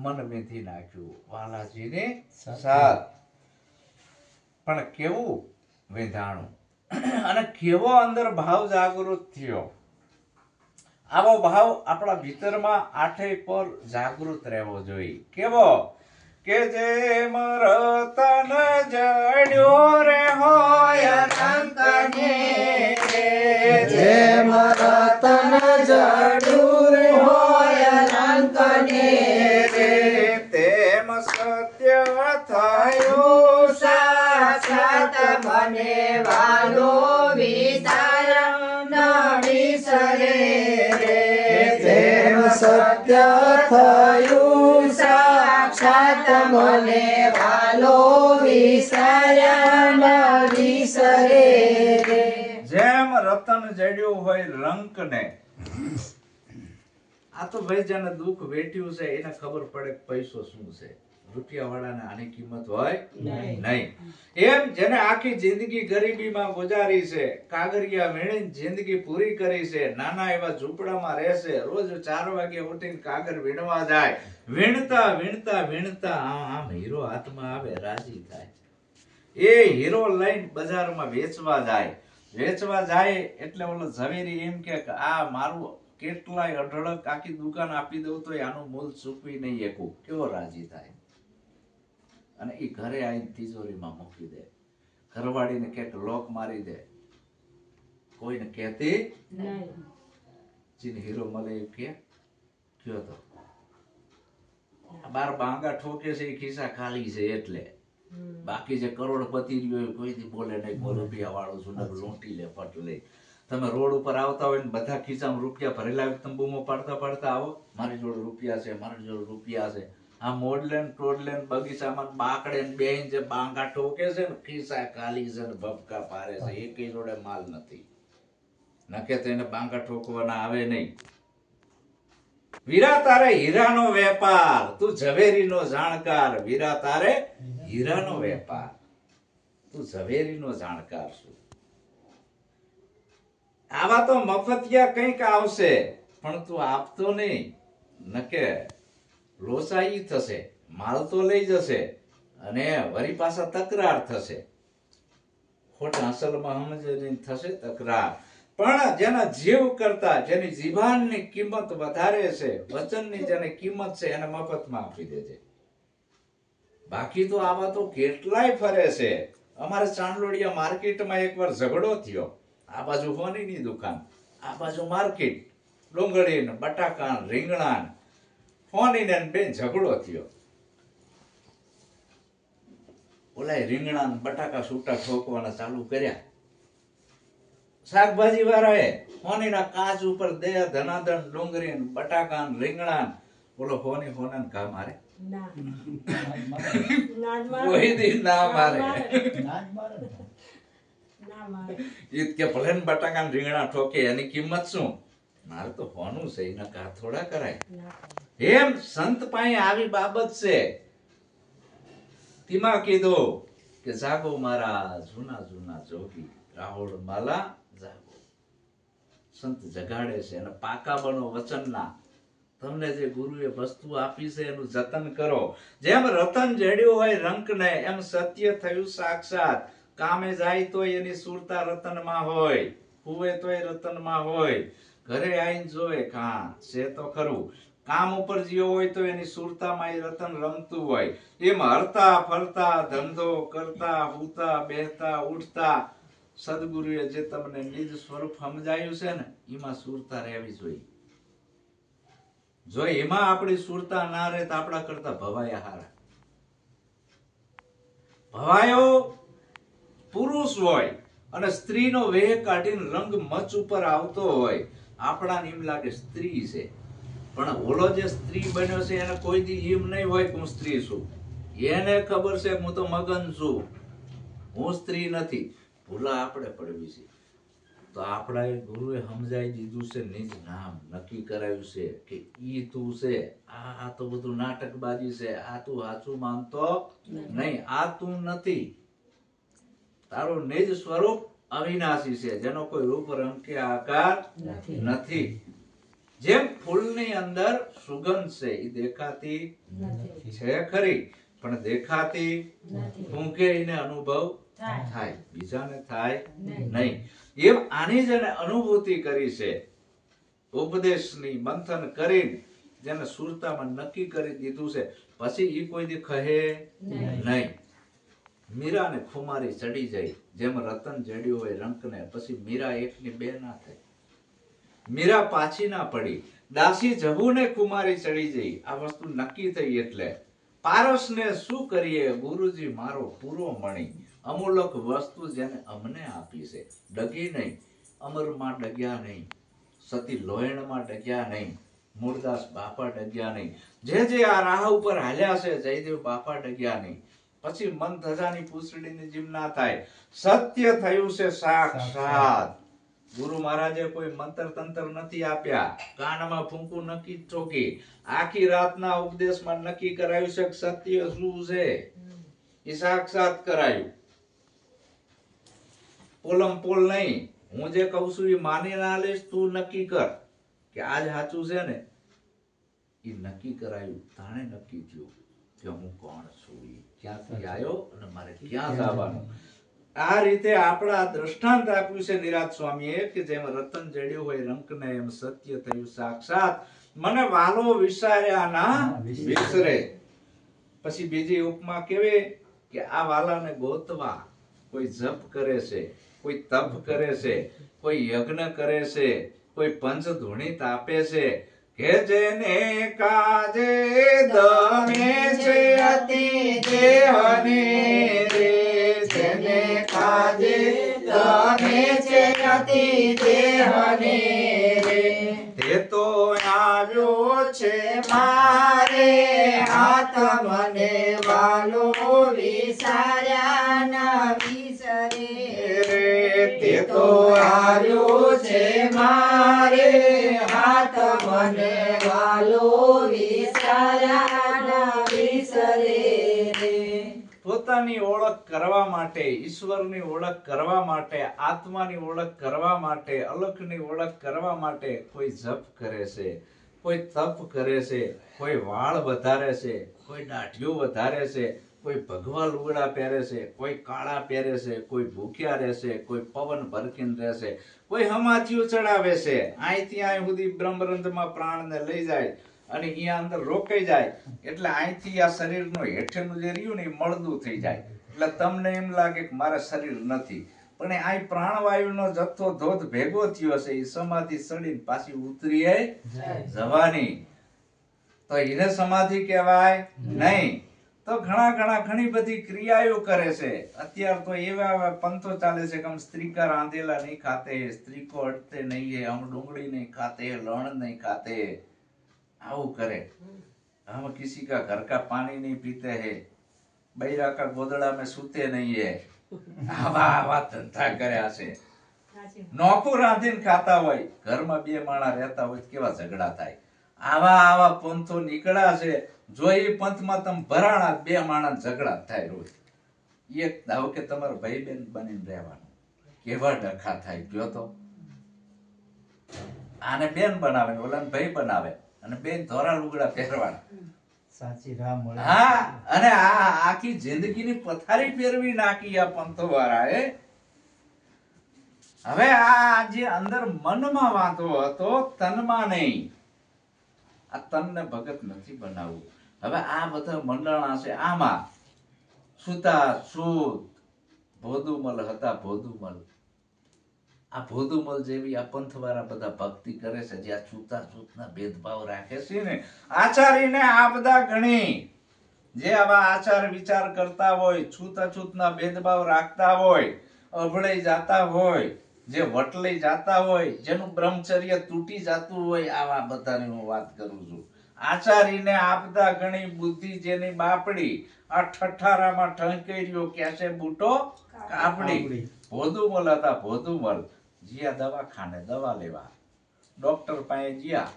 મન મેથી નાખ્યું વાલાજીની સાથ. પણ કેવું વેધાણું અને કેવો અંદર ભાવ જાગૃત થયો. આવો ભાવ આપણા ભીતરમાં આઠેય પર જાગૃત રહેવો જોઈએ. કેવો કે જેમ રતન જડ્યો રે હોય રંકને, જેમ રતન જડ્યું હોય રંકને, તેમ સત્ય થયું સાક્ષાત મને વાલો વિચાર ન વિસરે રે. તેમ સત્ય થયું સાક્ષાત મને વાલો વિચાર્યા ન વિસરે રે. જેમ રતન જડ્યું હોય રંક ને. આ તો ભાઈ જેને દુઃખ વેઠ્યું છે એને ખબર પડે કે પૈસો શું છે. રૂપિયા વાળાને આની કિંમત હોય નહીં. એમ જેને આખી જિંદગી ગરીબીમાં ગુજારી છે, કાગરિયા વીણીને જિંદગી પૂરી કરી છે, નાના એવા ઝૂંપડામાં રહેશે, રોજ 4 વાગે ઉઠીને કાગર વીણવા જાય, વીણતા વીણતા વીણતા આમ હીરો હાથમાં આવે રાજી થાય. એ હીરો લઈને બજારમાં વેચવા જાય એટલે ઓલો ઝવેરી એમ કે આ મારું કેટલાય અઢળક આખી દુકાન આપી દઉં તો આનું મૂલ ચૂકવી નહીં શકું. કેવો રાજી થાય. અને એ ઘરે આવીને તિજોરીમાં મૂકી દે, ઘરવાળીને ક્યાંક લોક મારી દે, કોઈને કહેતી ચીન હીરો મળે એમ કે કયો તો બાર બાંગા ઠોકે છે એ ખિસ્સા ખાલી છે એટલે. બાકી જે કરોડપતિ રહ્યો કોઈથી બોલે નહીં, રૂપિયા વાળો છું ને લૂંટી લે પટ લે. તમે રોડ ઉપર આવતા હોય ને બધા ખિસ્સામાં રૂપિયા ભરેલા હોય, તમે બૂમો પાડતા આવો મારી જોડે રૂપિયા છે, મારી જોડે રૂપિયા છે. આ મોડલેન ટોડલેન બગીચામાં બાકડે બેહીન જે બાંગા ઠોકે છે ને ખિસ્સા ખાલી છે ને ભપકા પારે છે, એકેય જોડે માલ નથી. નકે તો એને બાંગા ઠોકવાના આવે નહીં. વીરા તારે હીરાનો વેપાર, તું ઝવેરીનો જાણકાર. વીરા તારે હીરાનો વેપાર, તું ઝવેરીનો જાણકાર છું. આવા તો મફતિયા કંઈક આવશે પણ તું આપતો નહીં, નકે લોસાઈ થશે, માલ તો લઈ જશે અને વરી પાછા તકરાર થશે. ખોટા અસલમાં સમજણી થશે તકરાર. પણ જેના જીવ કરતા જેની જીભાનની કિંમત વધારે છે, વચનની જેને કિંમત છે એને મફતમાં આપી દેજે. બાકી તો આવા તો કેટલાય ફરે છે. અમારે ચાંદલોડિયા માર્કેટમાં એકવાર ઝઘડો થયો. આ બાજુ હોનીની દુકાન, આ બાજુ માર્કેટ, ડુંગળી ને બટાકા રીંગણા, હોની ને બેન ઝઘડો થયો. ઓલા રીંગણા બટાકા છૂટા ઠોકવાના ચાલુ કર્યા. શાકભાજી વાળાએ હોનીના કાચ ઉપર દે ધનાધન ડુંગળી ને બટાકા ને રીંગણા ને બોલો હોના ઘા મારે કોઈ દી ના મારે ઈ કે ભલે ને બટાકા ને રીંગણા ઠોકે એની કિંમત શું? મારે તો હોનું છે એના ઘા થોડા કરાય. એમ સંત પાસે આવી બાબત છે. તેમાં કીધું કે જાગો મારા જૂના જૂના જોગી રાહોડ માલા જાગો. સંત જગાડે છે અને પાકા બનો વચનના. તમને જે ગુરુએ વસ્તુ આપી છે એનું જતન કરો. જેમ રતન જડ્યું હોય રંકને એમ સત્ય થયું સાક્ષાત. કામે જાય તો એની સુરતા રતનમાં હોય, હુવે તોય રતનમાં હોય, ઘરે આવીને જોવે કાં છે તો ખરું. કામ ઉપર જીવો હોય તો એની સુરતામાં એ રતન રમતું હોય. એમ હરતા ફરતા ધંધો કરતા હુતા બેહતા ઉઠતા સદગુરુએ જે તમને નિજ સ્વરૂપ સમજાયું છે ને એમાં સુરતા રહેવી જોઈએ. જો એમાં આપણી સુરતા ના રહે તો આપણા કરતા ભવાયા હારા. ભવાયો પુરુષ હોય અને સ્ત્રીનો વેહ કાઢીને રંગ મચ ઉપર આવતો હોય, આપણાને એમ લાગે સ્ત્રી છે. પણ ઓલો જે સ્ત્રી બન્યો છે એને કોઈ દી એમ નહીં હોય કે હું સ્ત્રી છું. એને ખબર છે હું તો મગન છું, હું સ્ત્રી નથી. ભૂલા આપણે પડવી છે. તો આપણા એ ગુરુએ સમજાઈ દીધું છે, નિજ નામ નક્કી કરાવ્યું છે કે ઈ તું છે. આ તો બધું નાટકબાજી છે. આ તું સાચું માનતો નહીં. આ તું નથી. તારું નિજ સ્વરૂપ અવિનાશી છે, જેનો કોઈ રૂપ રંગ કે આકાર નથી. જેમ ફૂલની અંદર સુગંધ છે એ દેખાતી છે ખરી, પણ દેખાતી ફૂંકે એને અનુભવ થાય, બીજાને થાય નહીં. એમ આની જેને અનુભૂતિ કરી છે, ઉપદેશની મંથન કરીને જેને સુરતામાં નક્કી કરી દીધું છે, પછી ઈ કોઈ દી કહે નહીં. મીરાને ખુમારી ચડી જાય. જેમ રતન જડ્યું હોય રંકને, પછી મીરા એકની બે ના થઈ. મીરા પાછી ના પડી. દાસી જબુને ખુમારી ચડી જઈ. આ વસ્તુ નક્કી થઈ. એટલે પારસને શું કરીએ? ગુરુજી મારો પૂરો મણી, અમૂલક વસ્તુ જેને અમને આપી છે. ડગી નહીં, અમરમાં ડગ્યા નહીં, સતી લોયણમાં ડગ્યા નહીં, મૂળદાસ બાપા ડગ્યા નહીં. જે આ રાહ ઉપર હાલ્યા છે જયદેવ બાપા ડગ્યા નહીં. પછી મન ધજાની પૂંછડીની જીમ ના થાય. સત્ય થયું છે સાક્ષાત. ગુરુ મહારાજે કોઈ મંત્ર તંત્ર નથી આપ્યા, કાનમાં ફૂંકું નક્કી ઠોકી. આખી રાતના ઉપદેશમાં નક્કી કરાયું છે કે સત્ય શું છે એ સાક્ષાત કરાયું. પોલમ પોલ નહીં. હું જે કહું છું એ માની ના લઈશ, તું નક્કી કર કે આજ સાચું છે ને. એ નક્કી કરાયું. તાણે નક્કી થયું કે હું કોણ છું, ક્યાંથી આવ્યો અને મારે ક્યાં જવાનું. આ રીતે આપણા દ્રષ્ટાંત આપ્યું છે નિરાત સ્વામીએ કે જેમ રતન જડ્યું હોય રંકને એમ સત્ય થયું સાક્ષાત. મને વાલો વિસાર્યા ના વિસરે. પછી બીજી ઉપમા કેવી કે આ વાલાને ગોતવા કોઈ જપ કરે છે, કોઈ તપ કરે છે, કોઈ યજ્ઞ કરે છે, કોઈ પંચ ધૂણી તાપે છે, કે જેને કાજે દમે છે અતિ દેહને રે. જેને કાજે દમે છે અતિ દેહને રે, તે તો આવ્યો છે મારે હાથ મને વાલો વિસાર્યા ના વિસરે રે. તે તો આવ્યો છે મારે હાથ મને વાલો વિસાર્યા ના વિસરે રે. પોતાની ઓળખ કરવા માટે, ઈશ્વરની ઓળખ કરવા માટે, આત્માની ઓળખ કરવા માટે, અલખની ઓળખ કરવા માટે કોઈ જપ કરે છે, કોઈ તપ કરે છે, કોઈ વાળ વધારે છે, કોઈ દાઢીઓ વધારે છે, કોઈ ભગવા લુગડા પહેરે છે, કોઈ કાળા પહેરે છે, કોઈ ભૂખ્યા રહેશે, કોઈ પવન ભરકીને રહેશે, કોઈ હમાથીઓ ચડાવે છે. અહીંથી અહીં સુધી બ્રહ્મરંધમાં પ્રાણને લઈ જાય અને અહીંયા અંદર રોકાઈ જાય. એટલે અહીંથી આ શરીરનું હેઠેનું જે રહ્યું ને એ મળદું થઈ જાય. એટલે તમને એમ લાગે કે મારા શરીર નથી, પણ અહીં પ્રાણવાયુનો જથ્થો ધોધ ભેગો થયો છે. એ સમાધિ સડીને પાછી ઉતરી જવાની. તો એને સમાધિ કહેવાય નહીં. તો ઘણી બધી ક્રિયાઓ કરે છે. અત્યારે તો એવા પંથો ચાલે છે કે હમ સ્ત્રી કા રાંધેલા નહીં ખાતે, સ્ત્રી કો અડતે નહીં હે, હમ ડુંગળી નહીં ખાતે, લણ નહીં ખાતે. આવું કરે. हम किसी का घर का पानी नहीं पीते हैं, बैरा का गोदड़ा में सूते नहीं है. આવા ધંધા કર્યા છે. નોકું રાંધીને ખાતા હોય, ઘરમાં બે માણસ રહેતા હોય કેવા ઝઘડા થાય. આવા પંથો નીકળ્યા છે. જો એ પંથમાં તમે ભરાણા બે માણસ ઝઘડા થાય રોજ. એક ધાવ કે તમારો ભાઈ બેન બનીને રહેવાનું, કેવા ડખા થાય ગયો તો. આને બેન બનાવે, ઓલાને ભાઈ બનાવે, અને બેન ધોરા લુગડા પહેરવાના. સાચી રાહ મળે. હા, અને આ આખી જિંદગીની પથારી ફેરવી નાખી આ પંથો વાળાએ. હવે આ જે અંદર મનમાં વાંધો હતો, તનમાં નહીં. આ તનને ભગત નથી બનાવવું. હવે આ બધા મંડળા છે, આમાં સુતા સૂત ભોદુમલ હતા. ભોદુમલ, આ ભોદુમલ જેવી આ પંથવાળા બધા ભક્તિ કરે છે, જે આ છૂતા છૂતના ભેદભાવ રાખે છે ને. આચારીને આ બધા ગણી જે આવા આચાર વિચાર કરતા હોય, છૂતા છૂતના ભેદભાવ રાખતા હોય, અભળાઈ જાતા હોય, જે વટલાઈ જાતા હોય, જેનું બ્રહ્મચર્ય તૂટી જાતું હોય, આવા બધાની હું વાત કરું છું. આચારીને આપદા ગણી બુદ્ધિ જેની બાપડી, આ ઠઠારામાં ઠંકેર્યો કેસે બૂટો કાપડી. ભોદુમલ હતા. ભોદુમલ જીયા દવાખાને દવા લેવા, ડોક્ટર પાસે જીયા.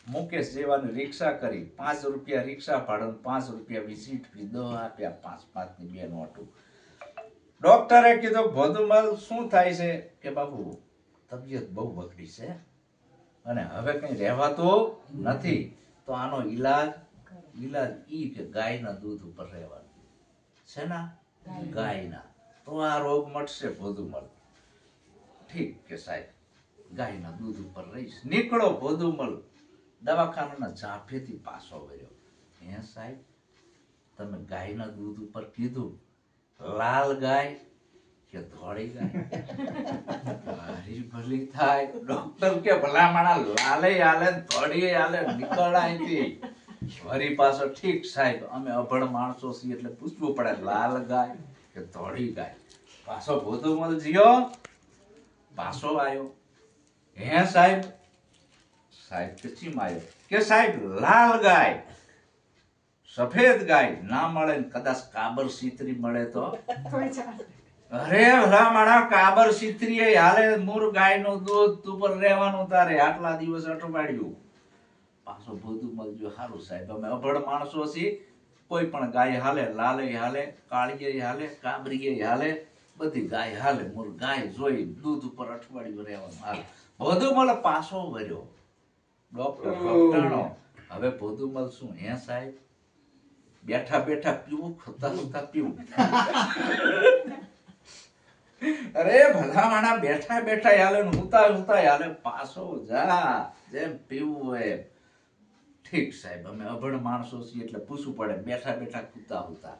મુકેશ જેવાની રિક્ષા કરી, 5 રૂપિયા રિક્ષા ભાડું, 5 રૂપિયા વિઝિટ ફી, દવા આપ્યા, 5 ની 2 નોટું. ડોક્ટરે કીધું, ભોદુમલ શું થાય છે? કે બાબુ તબિયત બહુ બગડી છે અને હવે કઈ રહેવાતું નથી, તો આનો ઈલાજ ઈ કે ગાયના દૂધ ઉપર રહેવાનું છે ને, ગાયના, તો આ રોગ મટશે. ભોદુમલ ઠીક કે સાહેબ, ગાયના દૂધ ઉપર રહીશ. નીકળો ભોદુમલ દવાખાનાના ઝાંફેથી પાછો વર્યો. હે સાહેબ, તમે ગાયના દૂધ ઉપર કીધું, લાલ ગાય કે ધોળી ગાય? મારી ભલી થાય. ડોક્ટર કે ભલામણા લાલે હાલે ધોળી હાલે, નીકળ અહીંથી. વરી પાછો ઠીક સાહેબ, અમે અભણ માણસો છીએ એટલે પૂછવું પડે, લાલ ગાય કે ધોળી ગાય? પાછો ભોદુમલ જીયો પાછો આવ્યો. હે સાહેબ? સાહેબ કે ચીમ આવ્યો? કે સાહેબ લાલ ગાય, સફેદ ગાય ના મળે ને કદાચ કાબર સીતરી મળે તો? અરે ભલામણા કાબર સીતરી હાલે, મૂર ગાયનું દૂધ ઉપર રહેવાનું તારે, આટલા દિવસ અઠવાડિયું. પાછો ભોદુમલ જો, સારું સાહેબ, અમે અભણ માણસો છીએ, કોઈ પણ ગાય હાલે, લાલે હાલે, કાળીએ હાલે, કાબરીએ હાલે, બધી ગાય હાલે. મૂર ગાય જોઈ દૂધ ઉપર અઠવાડિયું રહેવાનું હાલે. ભોદુમલ પાછો વર્યો. ડોક્ટર ડોક્ટરનો. હવે ભોદુમલ શું? હે સાહેબ, બેઠા બેઠા પીવું, ખતા ખતા પીવું? અરે ભલામણા બેઠા બેઠા હાલે, હુતા હુતા હાલે. પાછો જા, જેમ પીવું હોય. ઠીક સાહેબ, અમે અભણ માણસો છીએ એટલે પૂછવું પડે, બેઠા બેઠા કૂતા હુતા.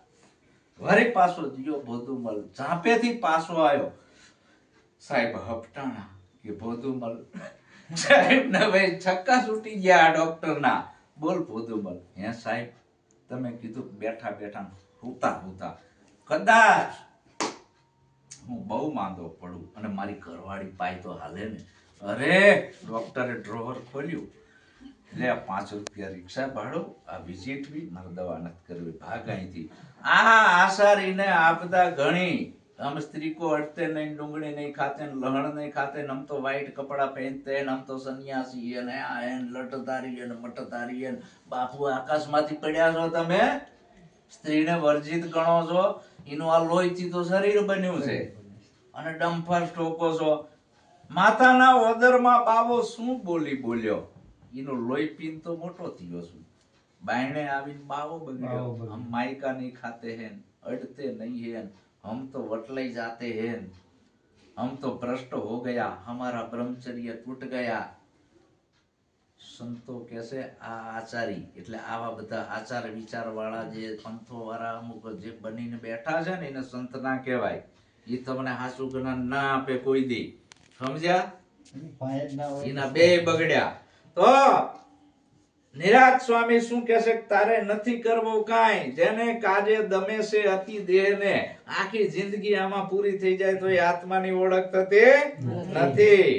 વળી પાછો જીયો ભોદુમલ, ઝાંપેથી પાછો આવ્યો. સાહેબ હપટાણા કે ભોદુમલ સાહેબ ને ભાઈ છક્કા છૂટી ગયા ડોક્ટર ના. બોલ ભોદુમલ. હે સાહેબ, તમે કીધું બેઠા બેઠા હુતા હુતા, કદાચ હું બહુ માંદો પડું અને મારી ઘરવાળી પાય તો હાલે ને. અરે ડોક્ટરે ડ્રોવર ખોલ્યું, લે 5 રૂપિયા રિક્ષા ભાડું, આ વિઝિટ બી, મારે દવા નથી કરવી, ભાગ અહીંથી. આ આસારીને આપદા ઘણી, हम स्त्री को अड़ते नहीं, डूंगળી नहीं खाते, लहण नहीं खाते, हम तो व्हाइट कपड़ा पहनते हैं, हम तो सन्यासी है ને આ એન લટધારી ને મટધારી ને. બાપુ આકાશમાંથી પડ્યા છો તમે? સ્ત્રીને વર્જિત ગણો છો? એનું આ લોહીથી તો શરીર બન્યું છે અને ડંફાર ઠોકો છો. માતાના ઓદરમાં બાવો શું બોલી બોલ્યો? એનું લોહી પીન તો મોટો થયો છું. બાયણે આવીને બાવો બગડ્યો. હમ માયકા નહીં ખાતે હે, અડતે નહીં હે, हम तो वटलई जाते हैं, हम तो भ्रष्ट हो गया, हमारा ब्रह्मचर्य टूट गया. સંતો કહેશે આ આચારી એટલે આવા બધા આચાર વિચાર વાળા જે પંથો વાળા અમુક જે બનીને બેઠા છે ને, એને સંત ના કહેવાય. એ તમને હાસુ જ્ઞાન ના આપે કોઈ દી, સમજ્યા? એના બે બગડ્યા. તો નિરાત સ્વામી શું કહે છે કે તારે નથી કરવું કાંઈ, જેને કાજે દમે છે અતિ દેહને, આખી જિંદગી આમાં પૂરી થઈ જાય તો એ આત્માની ઓળખ થતી નથી.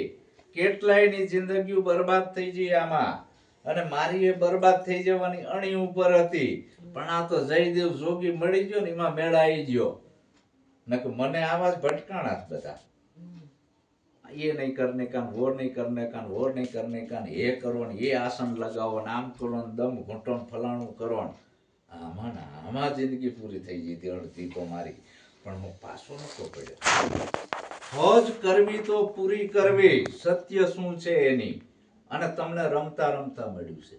કેટલાયની જિંદગીઓ બરબાદ થઈ ગઈ આમાં, અને મારી એ બરબાદ થઈ જવાની અણી ઉપર હતી, પણ આ તો જયદેવ જોગી મળી ગયો ને એમાં મેળા આવી ગયો. નક મને આવા જ ભટકાણા જ બધા, ये नहीं करने का, वो नहीं करने का, वो नहीं करने का, ये करो ने ये आसन लगाओ ने आम करो ने दम घूंटो ने फलाणું કરો ને આમાં જિંદગી પૂરી થઈ ગઈ હતી અડધી તો મારી. પણ હું પાછો નતો પડ્યો. ફોજ કરવી તો પૂરી કરવી, સત્ય શું છે એની, અને તમને રમતા રમતા મળ્યું છે.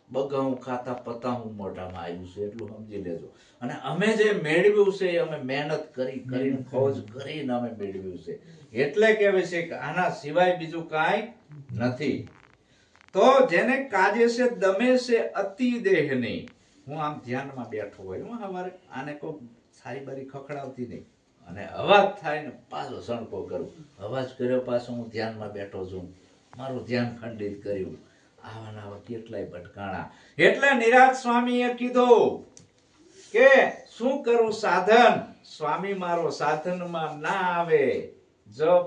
બગાઉં ખાતા પતાઉં મોઢામાં આવ્યું છે એટલું સમજી લેજો. અને અમે જે મેળવ્યું છે એ અમે મહેનત કરી કરીને ફોજ કરીને અમે મેળવ્યું છે, એટલે કહેવાય છે કે આના સિવાય બીજું કાંઈ નથી. તો જેને કાજે છે દમે છે અતિ દેહની, હું આમ ધ્યાનમાં બેઠો હોય હું સવારે આને કોઈ સારી બારી ખખડાવતી નહીં, અને અવાજ થાય ને પાછો સણકો કરું, અવાજ કર્યો પાછો હું ધ્યાનમાં બેઠો છું, મારું ધ્યાન ખંડિત કર્યું. આવા આવા કેટલાય ભટકાણા. એટલે નિરાત સ્વામીએ કીધું કે શું કરું સાધન, સ્વામી મારો સાધનમાં ના આવે, જપ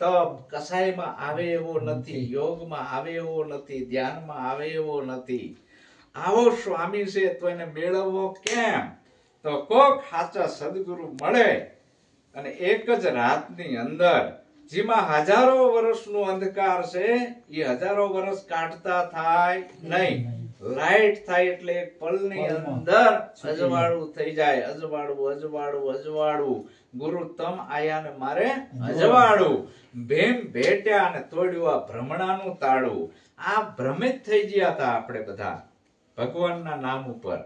તપ કસાયમાં આવે એવો નથી, યોગમાં આવે એવો નથી, ધ્યાનમાં આવે એવો નથી. આવો સ્વામી છે તો એને મેળવવો કેમ? તો કોક સાચા સદગુરુ મળે અને એક જ રાતની અંદર, જેમાં હજારો વર્ષનો અંધકાર છે એ હજારો વર્ષ કાઢતા થાય નહીં, લાઈટ થાય એટલે એક પલની અંદર અજવાળું થઈ જાય. અજવાળું અજવાળું અજવાળું, ગુરુ તમ આયા ને મારે અજવાળું, ભીમ ભેટ્યા અને તોડ્યું આ ભ્રમણાનું તાળું. આ ભ્રમિત થઈ ગયા હતા આપણે બધા ભગવાનના નામ ઉપર,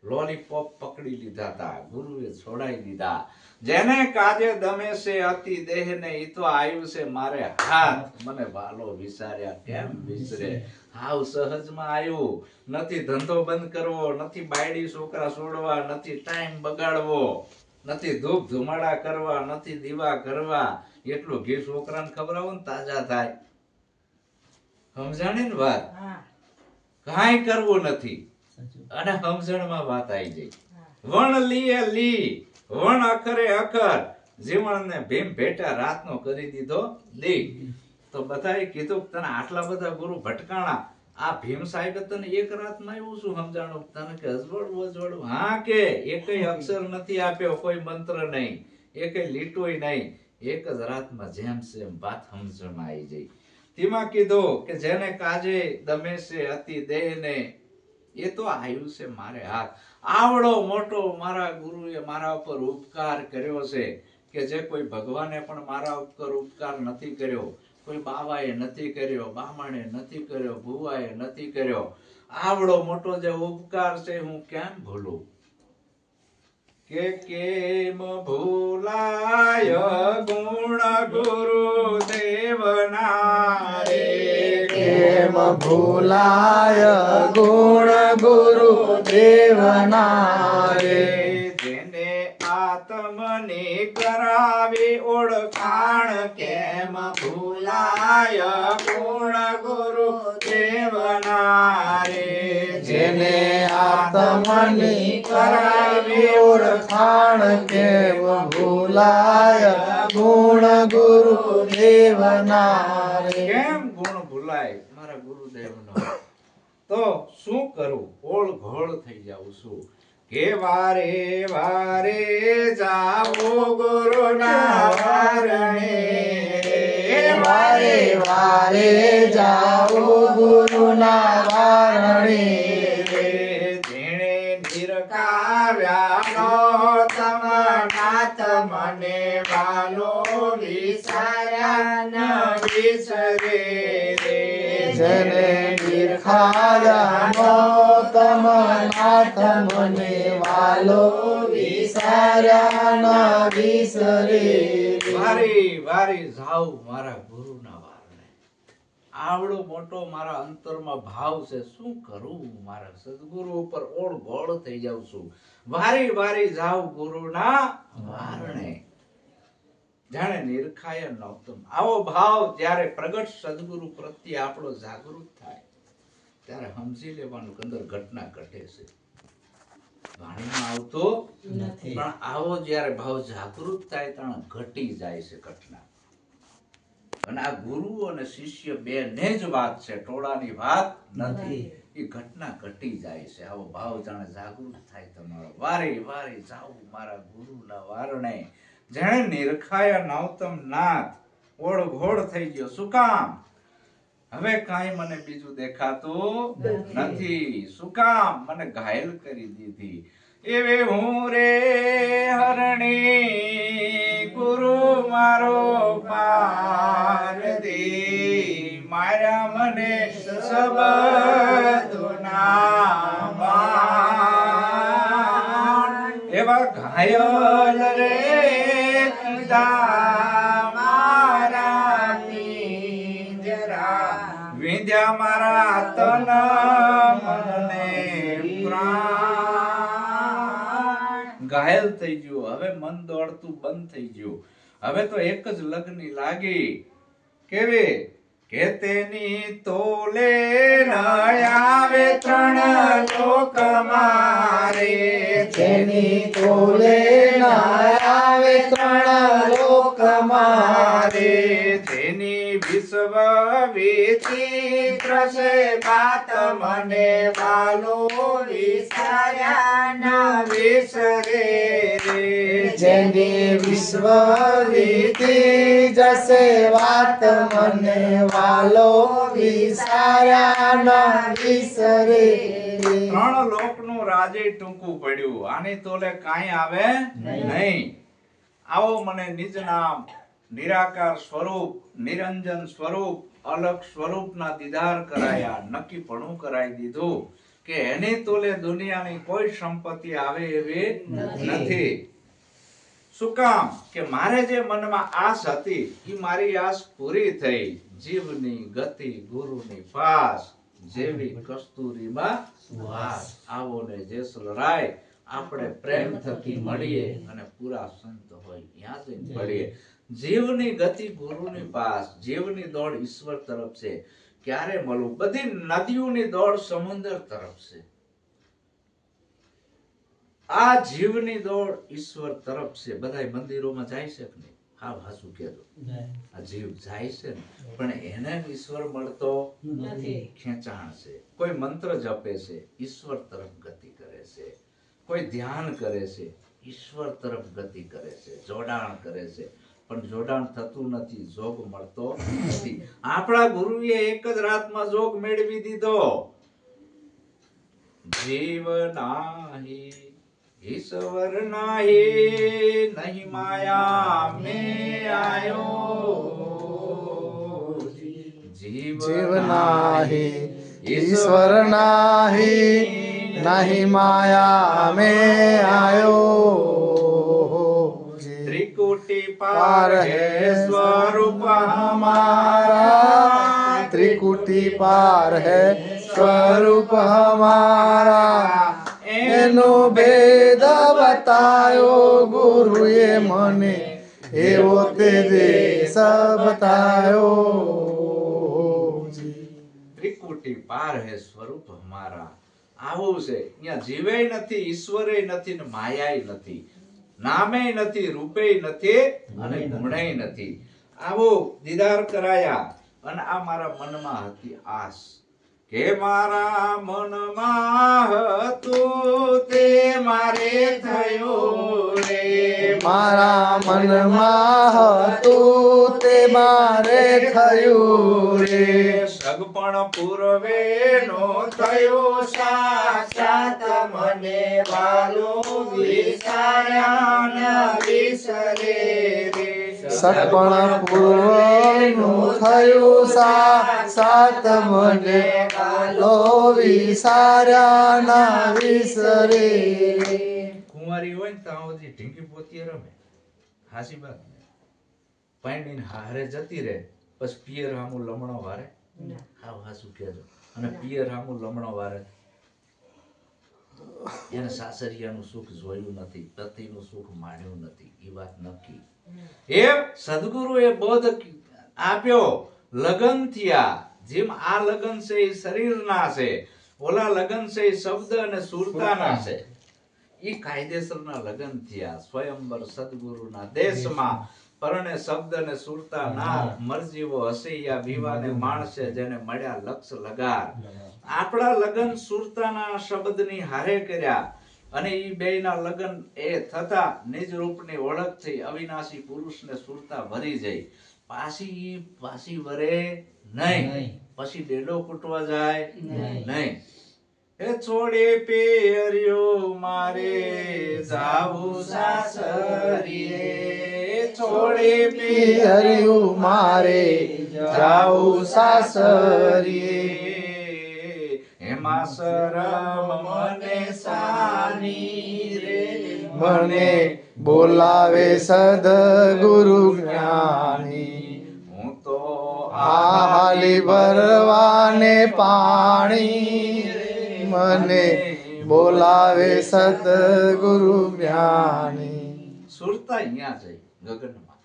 લોલીપોપ પકડી લીધા હતા, ગુરુએ છોડાઈ દીધા. જેને કાજે દમે છે અતિ દેહને, ઈ તો આવ્યું છે મારે હાથ, મને વાલો વિચાર્યા કેમ વિસરે. હાવ સહજમાં આવ્યું, નથી ધંધો બંધ કરવો, નથી બાયડી છોકરા છોડવા, નથી ટાઈમ બગાડવો, નથી ધૂપ ધુમાડા કરવા, નથી દીવા કરવા. એટલું ઘી છોકરાને ખવડાવો ને તાજા થાય. સમજાણી ને વાત? કાંઈ કરવું નથી અને સમજણમાં વાત આવી જાય. વણ લીએ લી, વણ અખરે અખર, જીવણને ભીમ ભેટા રાતનો કરી દીધો દી. તો બધાએ કીધું તને આટલા બધા ગુરુ ભટકાણા, આ ભીમ સાહેબ તને એક રાતમાં એવું શું સમજાણું તને કે અજવાળું અજવાળું? હા કે એકેય અક્ષર નથી આપ્યો, કોઈ મંત્ર નહીં, એકેય લીટોય નહીં, એક જ રાતમાં જેમ સેમ વાત સમજણમાં આવી જાય. તેમાં કીધું કે જેને કાજે દમે છે અતિ દેહને, એ તો આવ્યું છે મારે હાથ. આવડો મોટો મારા ગુરુએ મારા ઉપર ઉપકાર કર્યો છે કે જે કોઈ ભગવાને પણ મારા ઉપર ઉપકાર નથી કર્યો, કોઈ બાવાએ નથી કર્યો, બામણે નથી કર્યો, ભુવાએ નથી કર્યો. આવડો મોટો જે ઉપકાર છે હું કેમ ભૂલું? કે કેમ ભૂલાય ગુણ ગુરુ દેવના રે, કેમ ભૂલાય ગુણ ગુરુ દેવના રે. જેને આત્મની કરાવી ઓળખાણ, કેમ ભૂલાય ગુણ ગુરુ દેવના રે. જેને આત્મની કરાવી ઓળખાણ, કેમ ભૂલાય ગુણ ગુરુ દેવના રે. કેમ ગુણ ભૂલાય મારા ગુરુદેવનો? તો શું કરું? ઓળ ઘોળ થઈ જાઉં છું કે વારે વારે જાવો ગુરુના વારણે, વારે વારે જાઓ ગુરુના વારણે. જેણે નિરખાવ્યાનો તમનાથ મને વાલો વિચાર્યા ન વિસરે રે. જેને નિરખાયાનો તમ નાથ મને વાલો વિસાર્યા ન વિસરે. વારી વારી જાઉં મારા ગુરુના વારણે. આવડો મોટો મારા અંતરમાં ભાવ છે, શું કરું? મારા સદગુરુ ઉપર ઓળ ગોળ થઈ જાઉં છું. વારી વારી જાઉં ગુરુના વારણે. જાણે નિરખાય નહોતું. આવો ભાવ જ્યારે પ્રગટ સદગુરુ પ્રત્યે આપણો જાગૃત થાય ત્યારે સમજી લેવાનું કે અંદર ઘટના ઘટે છે, વાણીમાં આવતો નથી. પણ આવો જ્યારે ભાવ જાગૃત થાય ત્યારે ઘટી જાય છે ઘટના. અને આ ગુરુ અને શિષ્ય બે ને જ વાત છે, ટોળાની વાત નથી. એ ઘટના ઘટી જાય છે. આવો ભાવ જાણે જાગૃત થાય તમારો. વારે વારે જાવું મારા ગુરુના વારણે, જેણે નિરખાયા નૌતમ નાથ, ઓળઘોળ થઈ ગયો. શું કામ? હવે કાંઈ મને બીજું દેખાતું નથી. શું કામ? મને ઘાયલ કરી દીધી. એવે હું રે હરણી, ગુરુ મારો પાર દે, માર્યા મને સબદુના બાણ. એવા ઘાયલ રે કીધા મારા પિંજરા, વિંધ્યા મારા તન મનને પ્રાણ. ઘાયલ થઈ ગયું. હવે મન દોડતું બંધ થઈ ગયું. હવે તો એક જ લગ્ન લાગી. કેવી કે તેની તોલે ન આવે ત્રણ લોક મારે, તેની તોલે ન આવે ત્રણ લોક મારે, તેની વિશ્વ વિચિત્ર છે બાત મને વાલો વિચાર્યા ન વિસરે રે. જેની વિશ્વ વીતી જશે વાત મને વાલો વિસાર્યા ન વિસરે. ત્રણ લોકનું રાજે ટૂંકું પડ્યું. આની તોલે કાંઈ આવે નહીં. આવો મને નિજ નામ, નિરાકાર સ્વરૂપ, નિરંજન સ્વરૂપ, અલગ સ્વરૂપના દીદાર કરાયા. નક્કીપણું કરાવી દીધું કે એની તોલે દુનિયાની કોઈ સંપત્તિ આવે એવી નથી. શું કામ? કે મારે જે મનમાં આસ હતી એ મારી આસ પૂરી થઈ. જીવની ગતિ ગુરુની પાસ, જેવી કસ્તુરીમાં વાસ. આવો ને જેસલરાય આપણે પ્રેમ થકી મળીએ અને પૂરા સંત હોય ત્યાં જઈને મળીએ. જીવની ગતિ ગુરુની પાસ, જીવની દોડ ઈશ્વર તરફ છે. ક્યારે મળવું? બધી નદીઓની દોડ સમુદ્ર તરફ છે. આ જીવની દોડ ઈશ્વર તરફ છે. બધાય મંદિરોમાં જાય છે કે નહીં? હા હાસું કહેજો. આ જીવ જાય છે ને, પણ એને ઈશ્વર મળતો નથી. ખેંચાણ છે. કોઈ મંત્ર જપે છે, ઈશ્વર તરફ ગતિ કરે છે. કોઈ ધ્યાન કરે છે, ઈશ્વર તરફ ગતિ કરે છે, જોડાણ કરે છે. પણ જોડાણ થતું નથી, જોગ મળતો નથી. આપણા ગુરુએ એક જ રાતમાં જોગ મેળવી દીધો. જીવ નાહી ઈશ્વર નાહી, નહીં માયા મેં આયો. જીવ નાહી ઈશ્વર નાહી, નહીં માયા મેં આયો. ત્રિકુટી પાર હે સ્વરૂપ હમારા, ત્રિકુટી પાર હે સ્વરૂપ હમારા. એનો ભેદ બતાયો ગુરુએ મને, એવો તે દેશ બતાયો. ત્રિકુટી પાર હે સ્વરૂપ હમારા. આવું છે. અહીંયા જીવે નથી, ઈશ્વરે નથી ને માયાય નથી, નામે નથી, રૂપે નથી અને ગુણે નથી. આવો દીદાર કરાયા. અને આ મારા મનમાં હતી આસ કે મારા મનમાં હતું તે મારે થયું રે. મારા મનમાં હતું તે મારે થયું રે. સગપણ પૂર્વે નો થયો સાક્ષાત મને વાલો વિચાર્યા ન વિસરે રે. સપણ પૂર્વનું થયું સાક્ષાત મને વાલો વિસાર્યા ના વિસરે. કુંવારી હોય ને ત્યાં સુધી ઢીંકી પોતીએ રમે. હાસી વાત ને. પાણીને હારે જતી રહે, પછી પિયર હામું લમણો વારે. હાવ હાસું કહેજો. અને પિયર હામું લમણો વારે, એને સાસરિયાનું સુખ જોયું નથી, પતિનું સુખ માણ્યું નથી. એ વાત નક્કી. એમ સદગુરુએ બોધ આપ્યો. લગન થયા, જેમ આ લગન છે એ શરીરના છે, ઓલા લગન છે એ શબ્દ અને સુરતાના છે. એ કાયદેસરના લગન થયા સ્વયંવર સદગુરુના દેશમાં. પરણે શબ્દ અને સુરતા ના મરજીવો હસૈયા વિવાને માણસે જેને મળ્યા લક્ષ લગાર. આપણા લગન સુરતાના શબ્દની હારે કર્યા અને ઈ બેયના લગન એ થતા નિજ રૂપની ઓળખ થઈ. અવિનાશી પુરુષને સુરતા ભરી જઈ. પાછી વરે નહીં. પછી ડેડો કૂટવા જાય નહીં. એ છોડે પેર્યો મારે જાવું સાસરીએ. છોડે પિયરિયું મારે જાવું સાસરીએ. એમાં શરમ મને સાની રે. મને બોલાવે સદગુરુ જ્ઞાની. હું તો હાલી ભરવાને પાણી. મને બોલાવે સદગુરુ જ્ઞાની. સુરતા અહીંયા છે ગગનમાં.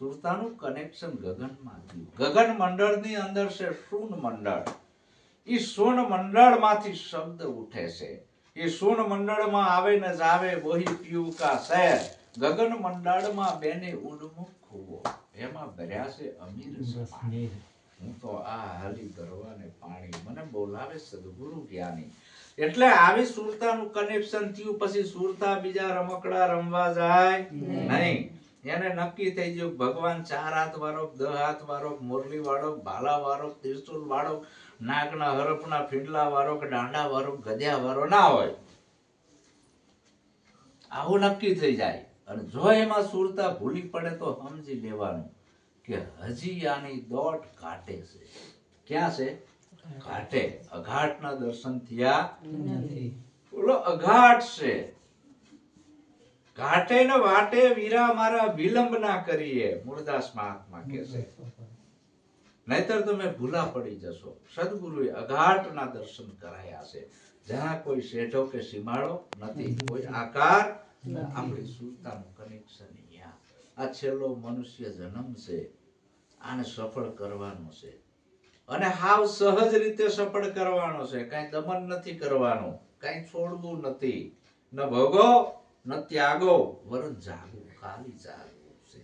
સુરતાનું કનેક્શન ગગનમાં થયું. ગગન મંડળની અંદર છે શૂન મંડળ. ઈ શૂન મંડળમાંથી શબ્દ ઉઠે છે. એ શૂન મંડળમાં આવે ને જાવે વહી પીવું કા શહેર. ગગન મંડળમાં બેને ઉન્મુખ હોવો. એમાં ભર્યા છે અમીર સમાન. હું તો આ હાલી ભરવાને પાણી. મને બોલાવે સદગુરુ જ્ઞાની. એટલે આવી સુરતાનું કનેક્શન થયું. પછી સુરતા બીજા રમકડા રમવા જાય નહીં. એને નક્કી થઈ ગયું ભગવાન 4 હાથ વાળો, 10 હાથ વાળો, મુરલી વાળો, ભાલા વાળો, ત્રિશુલ વાળો, નાગના હરપના ફીંડલા વાળો કે દાંડા વાળો, ગધ્યા વાળો ના હોય. આવું નક્કી થઈ જાય. અને જો એમાં સુરતા ભૂલી પડે તો સમજી લેવાનું કે હજી આની દોટ કાટે છે. ક્યાં છે? ઘાટે. અઘાટના દર્શન થયા બોલો અઘાટ છે. ઘાટે ને વાટે વીરા મારા વિલંબ ના કરીએ. મૂળદાસ મહાત્મા કહે છે. નહીતર તમે ભૂલા પડી જશો. સદગુરુએ અઘાટના દર્શન કરાયા છે. જ્યાં કોઈ શેઢો કે સીમાડો નથી, કોઈ આકાર. આપણી સુરતાનું કનેક્શન અહીંયા. આ છેલ્લો મનુષ્ય જન્મ છે. આને સફળ કરવાનો છે અને હાવ સહજ રીતે સફળ કરવાનો છે. કઈ દમન નથી કરવાનું, કઈ છોડવું નથી. ન ભોગો ન ત્યાગો, વરન જાગવું, ખાલી જાગવું છે.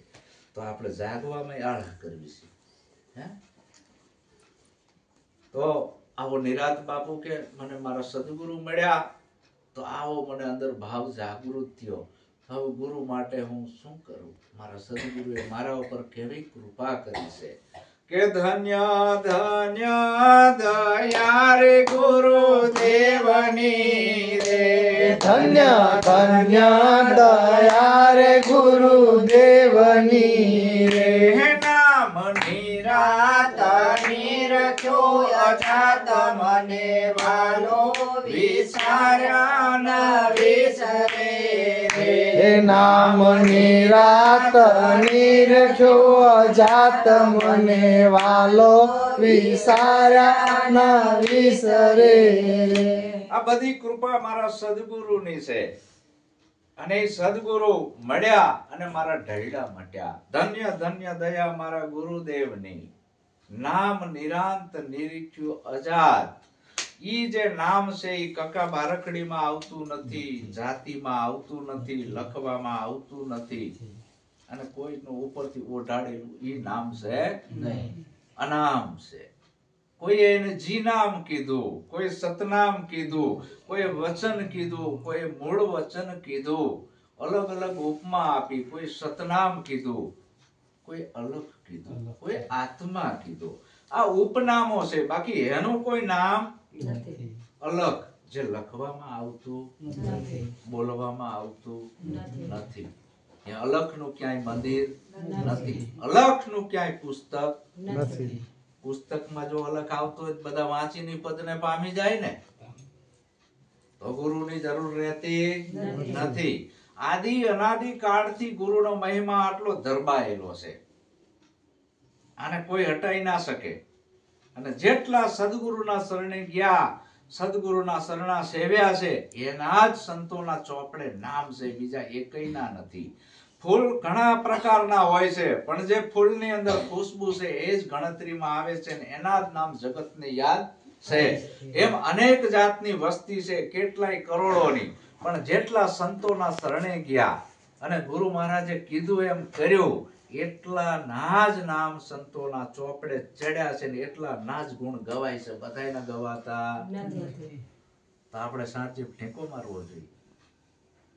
તો આપણે જાગવામાં આળા કરવી છે. હે તો આવો નિરાત બાપુ કે મને મારા સદગુરુ મળ્યા તો આવો મને અંદર ભાવ જાગૃત થયો. હવે ગુરુ માટે હું શું કરું? મારા સદગુરુએ મારા ઉપર કેવી કૃપા કરી છે કે ધન્ય ધન્ય દયા રે ગુરુદેવની રે. ધન્ય ધન્ય દયા રે ગુરુદેવની રે. નામ નિરાત નિરખ્યો અજાત મને વાલો વિચાર્યા ન વિસરે રે. નામ નિરાત નિરખ્યો અજાત મને વાલો વિસાર્યા ન વિસરે રે. આ બધી કૃપા મારા સદગુરુની છે. અને એ સદગુરુ મળ્યા અને મારા ઢૈડા મટ્યા. ધન્ય ધન્ય દયા મારા ગુરુદેવની. નામ નિરાંત નિરીખ્યું અજાત. ઈ જે નામ છે એ કકા બારકડીમાં આવતું નથી, જાતિમાં આવતું નથી, લખવામાં આવતું નથી. અને કોઈનું ઉપરથી ઓઢાડેલું ઈ નામ છે નહીં, અનામ છે. કોઈ એને જી નામ કીધું, કોઈ સતનામ કીધું, કોઈ વચન કીધું, કોઈ મૂળ વચન કીધું, અલગ અલગ ઉપમા આપી. કોઈ સતનામ કીધું, કોઈ અલગ કીધું, કોઈ આત્મા કીધું. આ ઉપનામો છે. બાકી એનું કોઈ નામ અલગ જે લખવામાં આવતું નથી, બોલવામાં આવતું નથી. અલખ નું ક્યાંય મંદિર નથી, અલખ નું ક્યાંય પુસ્તક નથી. પુસ્તકમાં જો અલખ આવતો હોય બધા વાંચીને પદને પામી જાય ને તો ગુરુની જરૂર રહેતી નથી. આદિ અનાદિ કાળથી ગુરુનો મહિમા આટલો ધરબાયેલો છે. આને કોઈ હટાઈ ના શકે. અને જેટલા સદગુરુના શરણે ગયા, સદગુરુના શરણા સેવ્યા છે, એના જ સંતોના ચોપડે નામ છે, બીજા એકયના નથી. ફૂલ ઘણા પ્રકારના હોય છે, પણ જે ફૂલની અંદર ખુશ્બુ છે એ જ ગણતરીમાં આવે છે ને એના જ નામ જગતને યાદ છે. એમ અનેક જાતની વસ્તી છે, કેટલાય કરોડોની, પણ જેટલા સંતોના શરણે ગયા અને ગુરુ મહારાજે કીધું એમ કર્યું, એટલા ના જ નામ સંતોના ચોપડે ચડ્યા છે ને એટલા ના જ ગુણ ગવાય છે. બધાયના ગવાતા તો આપણે સાચે ઠેકો મારવો જોઈએ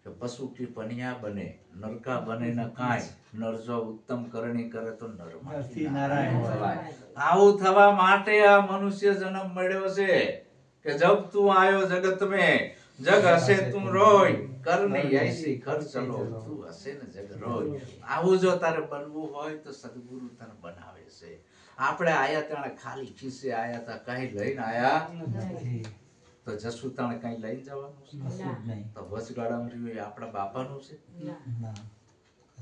કે પશુ કી પનિયા બને નરકા બને ન કાંઈ, નર જો ઉત્તમ કરણી કરે તો નરમાંથી નારાયણ થવાય. આવું થવા માટે આ મનુષ્ય જન્મ મળ્યો છે કે જબ તું આયો જગત में જગ હસે તું રોય, કરની ऐसी કર ચલો તું હસે ને જગ રોય. આવું જો તારે બનવું હોય તો સદગુરુ તને બનાવે છે. આપણે આયા ત્યાં ખાલી ખિસ્સે આયા તા, કઈ લઈને આયા નથી. તો જસુ તાણે કઈ લઈને જવાનું છે? કશું જ નહીં. તો વચગાળામાં રહ્યું એ આપણા બાપાનું છે. ના.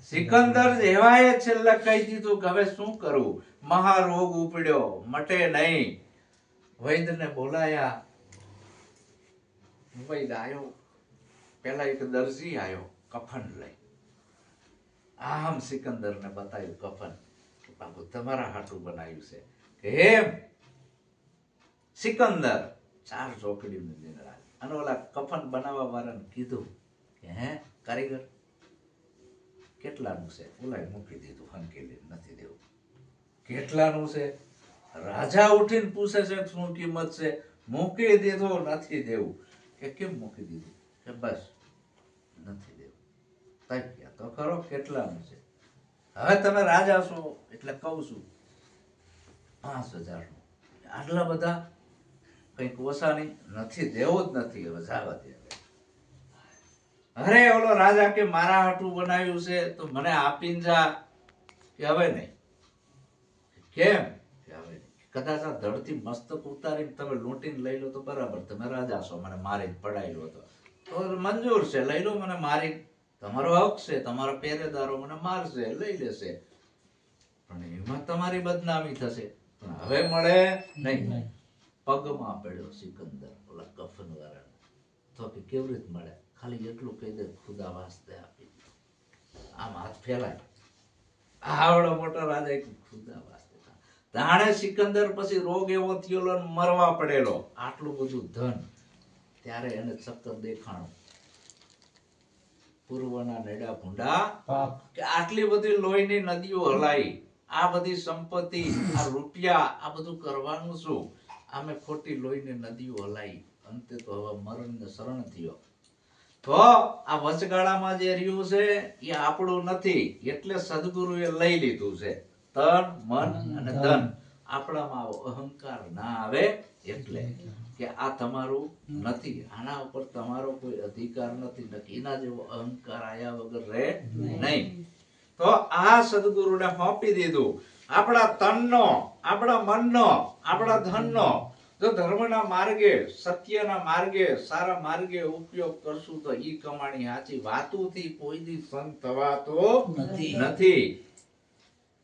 સિકંદર જેવાએ છેલ્લે કહી દીધું કે હવે શું કરું, મહારોગ ઉપડ્યો, મટે નહીં. વૈદ્યને બોલાયા. વૈદ આયો, પેલા એક દરજી આયો કફન લઈ. આમ સિકંદરને બતાવ્યું કફન, કે બાપુ તમારા હાટું બનાવ્યું છે. કે હેમ સિકંદર, 4 ચોકડીનું દિનરાત. અને ઓલા કફન બનાવવા વાળાને કીધું કે હે કારીગર કેટલાનું છે? ઓલાએ મૂકી દીધું, હંકેલી નથી દેવું. કેટલાનું છે? રાજા ઉઠીને પૂછે છે શું કિંમત છે? મૂકી દીધું, નથી દેવું. કે કેમ મૂકી દીધું? કે બસ નથી દેવું. તઈ ગયા તો ખરો કેટલાનું છે? હવે તમે રાજા છો એટલે કહું છું 5000 નું. આટલા બધા કઈક ઓછા નહીં, નથી દેવું જ નથી. હવે જાવા દે. અરે ઓલો રાજા કે મારા હાટું બનાવ્યું છે તો મને આપીને જા. કે હવે નહીં. કેમ? કે હવે નહીં. કદાચ આ ધડથી મસ્તક ઉતારીને તમે લૂંટીને લઈ લો તો બરાબર, તમે રાજા છો, મને મારી પડાઈ લો તો મંજૂર છે, લઈ લો મને મારી, તમારો હક છે, તમારા પહેરેદારો મને મારશે, લઈ લેશે, પણ એમાં તમારી બદનામી થશે. પણ હવે મળે નહીં. પગમાં પડ્યો સિકંદર ઓલા કફન વાળા. તો કે કેવી રીતે મળે? ખાલી એટલું કહી દે ખુદા વાસ્તે આપી. આમ હાથ ફેલાય. આવડો મોટો રાજા એક ખુદા વાસ્તે. તાણે સિકંદર પછી રોગ એવો થયેલો ને મરવા પડેલો. આટલું બધું ધન, ત્યારે એને ચક્કર દેખાણું. પૂર્વના નેડા ભૂંડા કે આટલી બધી લોહીની નદીઓ હલાઈ, આ બધી સંપત્તિ, આ રૂપિયા, આ બધું કરવાનું શું? આમે ખોટી લોહીની નદીઓ હલાઈ, અંતે તો હવે મરણને શરણ થયો. તો આ વચગાળામાં જે રહ્યું છે એ આપણું નથી, એટલે સદગુરુએ લઈ લીધું છે. તન મન અને ધન. આપણામાં આવો અહંકાર ના આવે એટલે કે આ તમારું નથી, આના ઉપર તમારો કોઈ અધિકાર નથી, નક્કીના જેવો અહંકાર આયા વગર રહે નહીં. તો આ સદગુરુને સોંપી દીધું. આપણા તનનો, આપણા મનનો, આપણા ધનનો જો ધર્મના માર્ગે, સત્યના માર્ગે, સારા માર્ગે ઉપયોગ કરશું તો ઈ કમાણી સાચી. વાતુથી કોઈ દી સંત થવાતો નથી.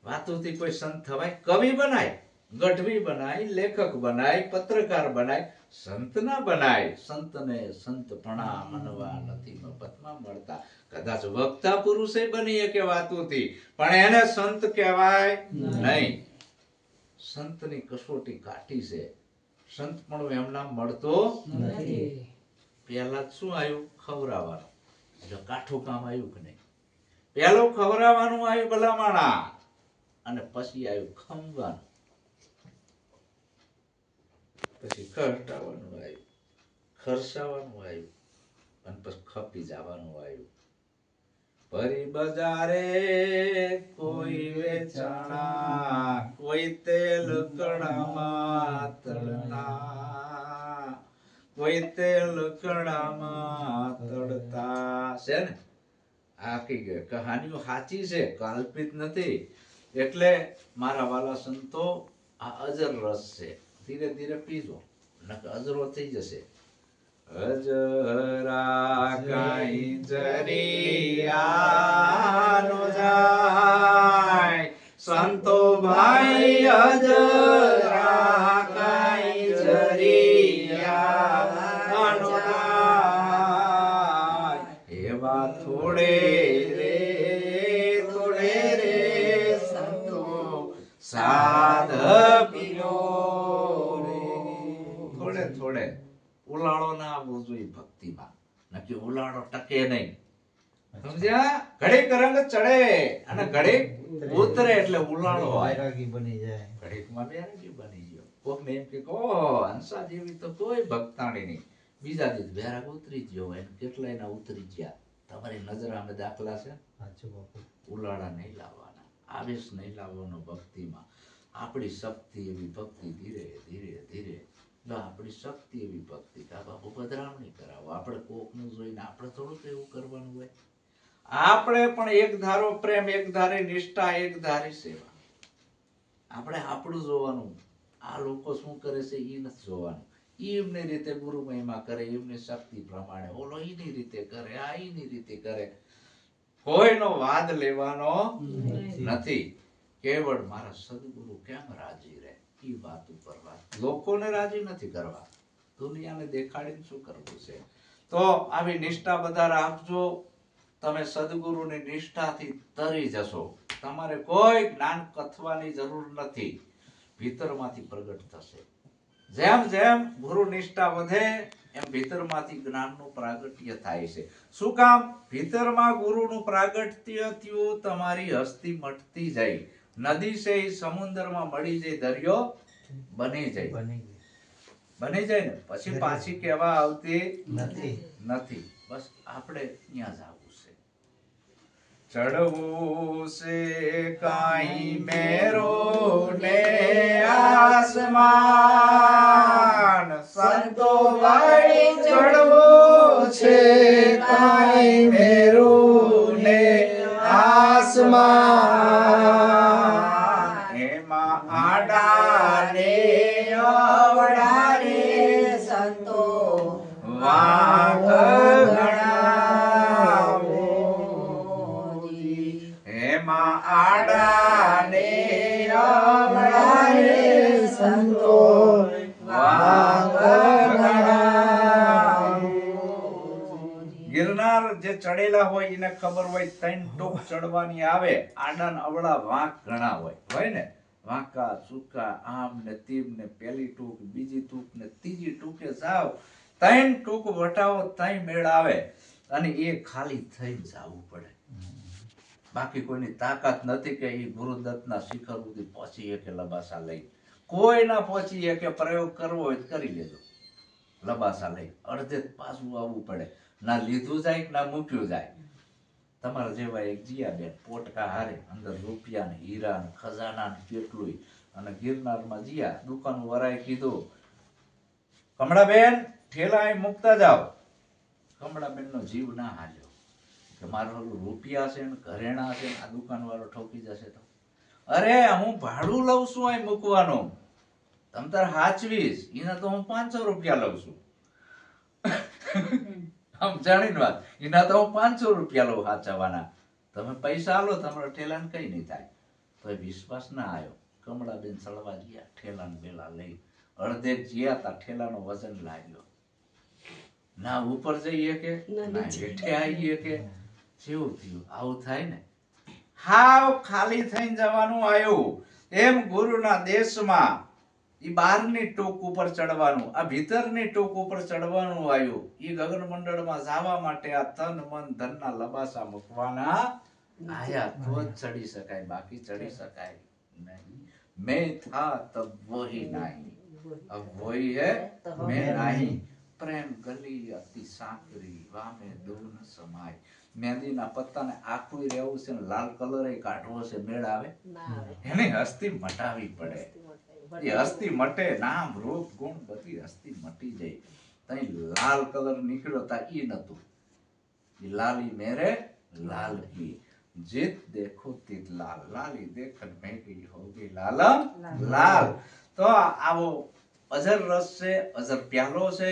વાતુથી કોઈ સંત થવાય? કવિ બનાય, ગઢવી બનાય, લેખક બનાય, પત્રકાર બનાય, સંત ના બનાય. સંતને સંતપણા મનવા નથી મફતમાં મળતા. કદાચ વક્તા પુરુષે બની કે વાતુથી, પણ એને સંત કહેવાય નહીં. સંતની કસોટી કાઠી છે. સંત પણ એમના મળતો નથી. પહેલા શું આવ્યું? ખવરાવાનું. એટલે કાઠું કામ આવ્યું કે નહીં? પહેલું ખવરાવાનું આવ્યું ભલામણા, અને પછી આવ્યું ખમવાનું, પછી ખર્ચાવાનું આવ્યું, ખર્ચાવાનું આવ્યું, અને પછી ખપી જવાનું આવ્યું. ભરી બજારે કોઈ વેચાણા, કોઈ તેલ કડામાં તળતા, કોઈ તેલ કડામાં તળતા. છે ને આખી કહાનીઓ સાચી છે, કાલ્પિત નથી. એટલે મારા વાલા સંતો, આ અજર રસ છે. ધીરે ધીરે પીજો, નકર અજરો થઈ જશે. અજરા કાઈ જરિયાનો જાય, સંતો ભાઈ અજરા કાઈ જરિયાનો જાય. એવા થોડે રે સંતો સાધ પીરો રે. થોડે થોડે ઉલાળો ના આવવો જોઈએ ભક્તિમાં, નક્કી ઉલાળો ટકે નહીં. સમજ્યા? ઘડીક રંગ ચડે અને ઘડીક ઉતરે એટલે ઉલાળો હોય. વૈરાગી બની જાય. ઘડીકમાં વૈરાગી બની ગયો. કોકને એમ કે હંસા જેવી તો કોઈ ભક્તાણી નહીં, બીજા દિવસ વૈરાગ ઉતરી ગયો હોય, કેટલાય ના ઉતરી ગયા. તમારી નજર આમે દાખલા છે. સાચું બાપુ. ઉલાળા નહીં લાવવાના, આવેશ નહીં લાવવાનો ભક્તિમાં. આપણી શક્તિ એવી ભક્તિ ધીરે ધીરે ધીરે, જો આપણી શક્તિ એવી ભક્તિ કે બાપુ પધરામણી કરાવો. આપણે કોકનું જોઈને આપણે થોડુંક એવું કરવાનું હોય. આપણે પણ એક ધારો પ્રેમ, એક ધારી નિષ્ઠા, એક ધારી સેવા. આપણે આપણું જોવાનું, આ લોકો શું કરે છે એ નથી જોવાનું. એમની રીતે ગુરુ મહિમા કરે, એમની શક્તિ પ્રમાણે, ઓલો એની રીતે કરે, આ એની રીતે કરે. કોઈનો વાદ લેવાનો નથી. કેવળ મારા સદગુરુ કેમ રાજી રહે એ વાત ઉપર વાત. લોકોને રાજી નથી કરવા, દુનિયાને દેખાડીને શું કરવું છે. તો આવી નિષ્ઠા બધા રાખજો. તમે સદગુરુની નિષ્ઠાથી તરી જશો. તમારે કોઈ જ્ઞાન કથવાની જરૂર નથી, ભીતરમાંથી પ્રગટ થશે. જેમ જેમ ગુરુ નિષ્ઠા વધે એમ ભીતરમાંથી જ્ઞાનનું પ્રાગટ્ય થાય છે. શું કામ? ભીતરમાં ગુરુનું પ્રાગટ્ય થયું, તમારી હસ્તી મટતી જાય. નદી છે એ સમુદ્રમાં મળી જાય, દરિયો બની જાય. બની જાય ને પછી પાછી કહેવા આવતી નથી. બસ આપણે ત્યાં જવું છે. ચડવું છે કાઈ મેરો ને આસમાન, સંતો વાળી ચડવું છે કાઈ મેરું ને આસમાન, એમાં આડા ને અવળા રે સંતો વાંક ગણાવો. એમાં આડા ને અવળા રે સંતો વાંક ગણાવો. ગિરનાર જે ચડેલા હોય એને ખબર હોય ત્રણ ટોક ચડવાની આવે, આડા ને અવળા વાંક ઘણા હોય ને, વાંકા ચૂકા આમ ને તેમ ને, પેલી ટૂંક, બીજી ટૂંક ને ત્રીજી ટૂંકે જાવ, ત્રણ ટૂંક વટાવો તઈ મેળ આવે. અને એ ખાલી થઈ જવું પડે. બાકી કોઈની તાકાત નથી કે એ ગુરુદત્તના શિખર સુધી પહોંચી શકે લબાસા લઈ. કોઈ ના પહોંચી શકે. પ્રયોગ કરવો હોય તો કરી લેજો લબાસા લઈ. અડધે પાછું આવવું પડે. ના લીધું જાય ના મૂક્યું જાય. તમારા જેવા એક જીયાબેન પોટકા હારે અંદર રૂપિયા ને હીરા ને ખજાના ને કેટલું, અને ગિરનારમાં જીયા દુકાન વરાય કીધું, કમળાબેન ઠેલા અહીં મૂકતા જાઓ. કમળાબેન નો જીવ ના હાલ્યો કે મારો રૂપિયા છે ને ઘરેણા છે ને આ દુકાન વાળો ઠોકી જશે તો. અરે હું ભાડું લઉં છું અહીં મૂકવાનું, તમ તાર હાચવીશ. એના તો હું 500 રૂપિયા લઉં છું. આમ જાણીને વાત, એના તો હું 500 રૂપિયા લઉં હાચવવાના. તમે પૈસા આલો, તમારા ઠેલાને કઈ નહીં થાય. તો વિશ્વાસ ના આવ્યો. કમળાબેન ચડવા ગયા, ઠેલાને બેલા લઈ અડધે ગયા તા ઠેલાનો વજન લાગ્યો. ના ઉપર જઈએ કે ના હેઠે આવીએ કે. જેવું થયું આવું થાય ને. હાવ ખાલી થઈને જવાનું આવ્યું. એમ ગુરુના દેશમાં ઈ બહારની ટોક ઉપર ચડવાનું, આ ભીતરની ટોક ઉપર ચડવાનું આવ્યું. ઈ ગગન મંડળમાં જવા માટે આ તન મન ધનના લબાસા મૂકવાના આયા તો જ ચડી શકાય, બાકી ચડી શકાય નહીં. મેં થા તબ વહી નહીં, અબ વહી હે મેં નહીં. પ્રેમ ગલી અતિ સાંકરી, વામે દૂન સમાય. મહેંદીના પત્તાને આખું રહેવું છે ને લાલ કલર એ કાઢવો છે, મેળ આવે? એની હસ્તી મટાવી પડે. એ હસ્તી મટે, નામ રૂપ ગુણ બધી હસ્તી મટી જાય. તઈ લાલ કલર નીકળ્યો તા ઈ નતું. ઈ લાલી મેરે લાલ કી, જીત દેખો તિત લાલ, લાલી દેખન મેં ગઈ હો ગઈ લાલમ લાલ. તો આવો અજર રસ છે, અજર પ્યાલો છે,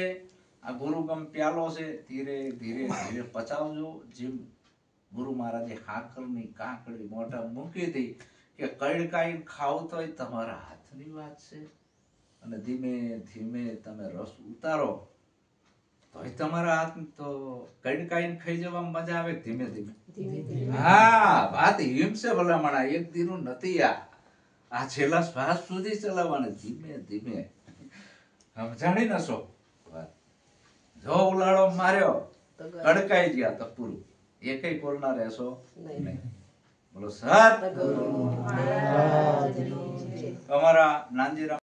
આ ગુરુગમ પ્યાલો છે. ધીરે ધીરે ધીરે પચાવજો. જેમ ગુરુ મહારાજે હાકરની કાંકડી મોઢા મૂકી હતી કે કડકાઈ ખાવ તોય તમારા હાથની વાત છે. અને ધીમે ધીમે તમે રસ ઉતારો તોય તમારા હાથ તો કડકાઈને ખાઈ જવામાં મજા આવે કે ધીમે ધીમે? ધીમે ધીમે. હા, વાત એમ છે ભલામણા, એક દીનું નથી આ છેલ્લા શ્વાસ સુધી ચલાવવાના, ધીમે ધીમે. સમજાણી નશો વાત? જો ઉલાળો માર્યો, તો કડકાઈ ગયા તો પૂરું, એકેય કોલના રહેશો નહીં. નહીં. બોલો સત ગુરુ મહારાજની જય. અમારા નાનજીરામ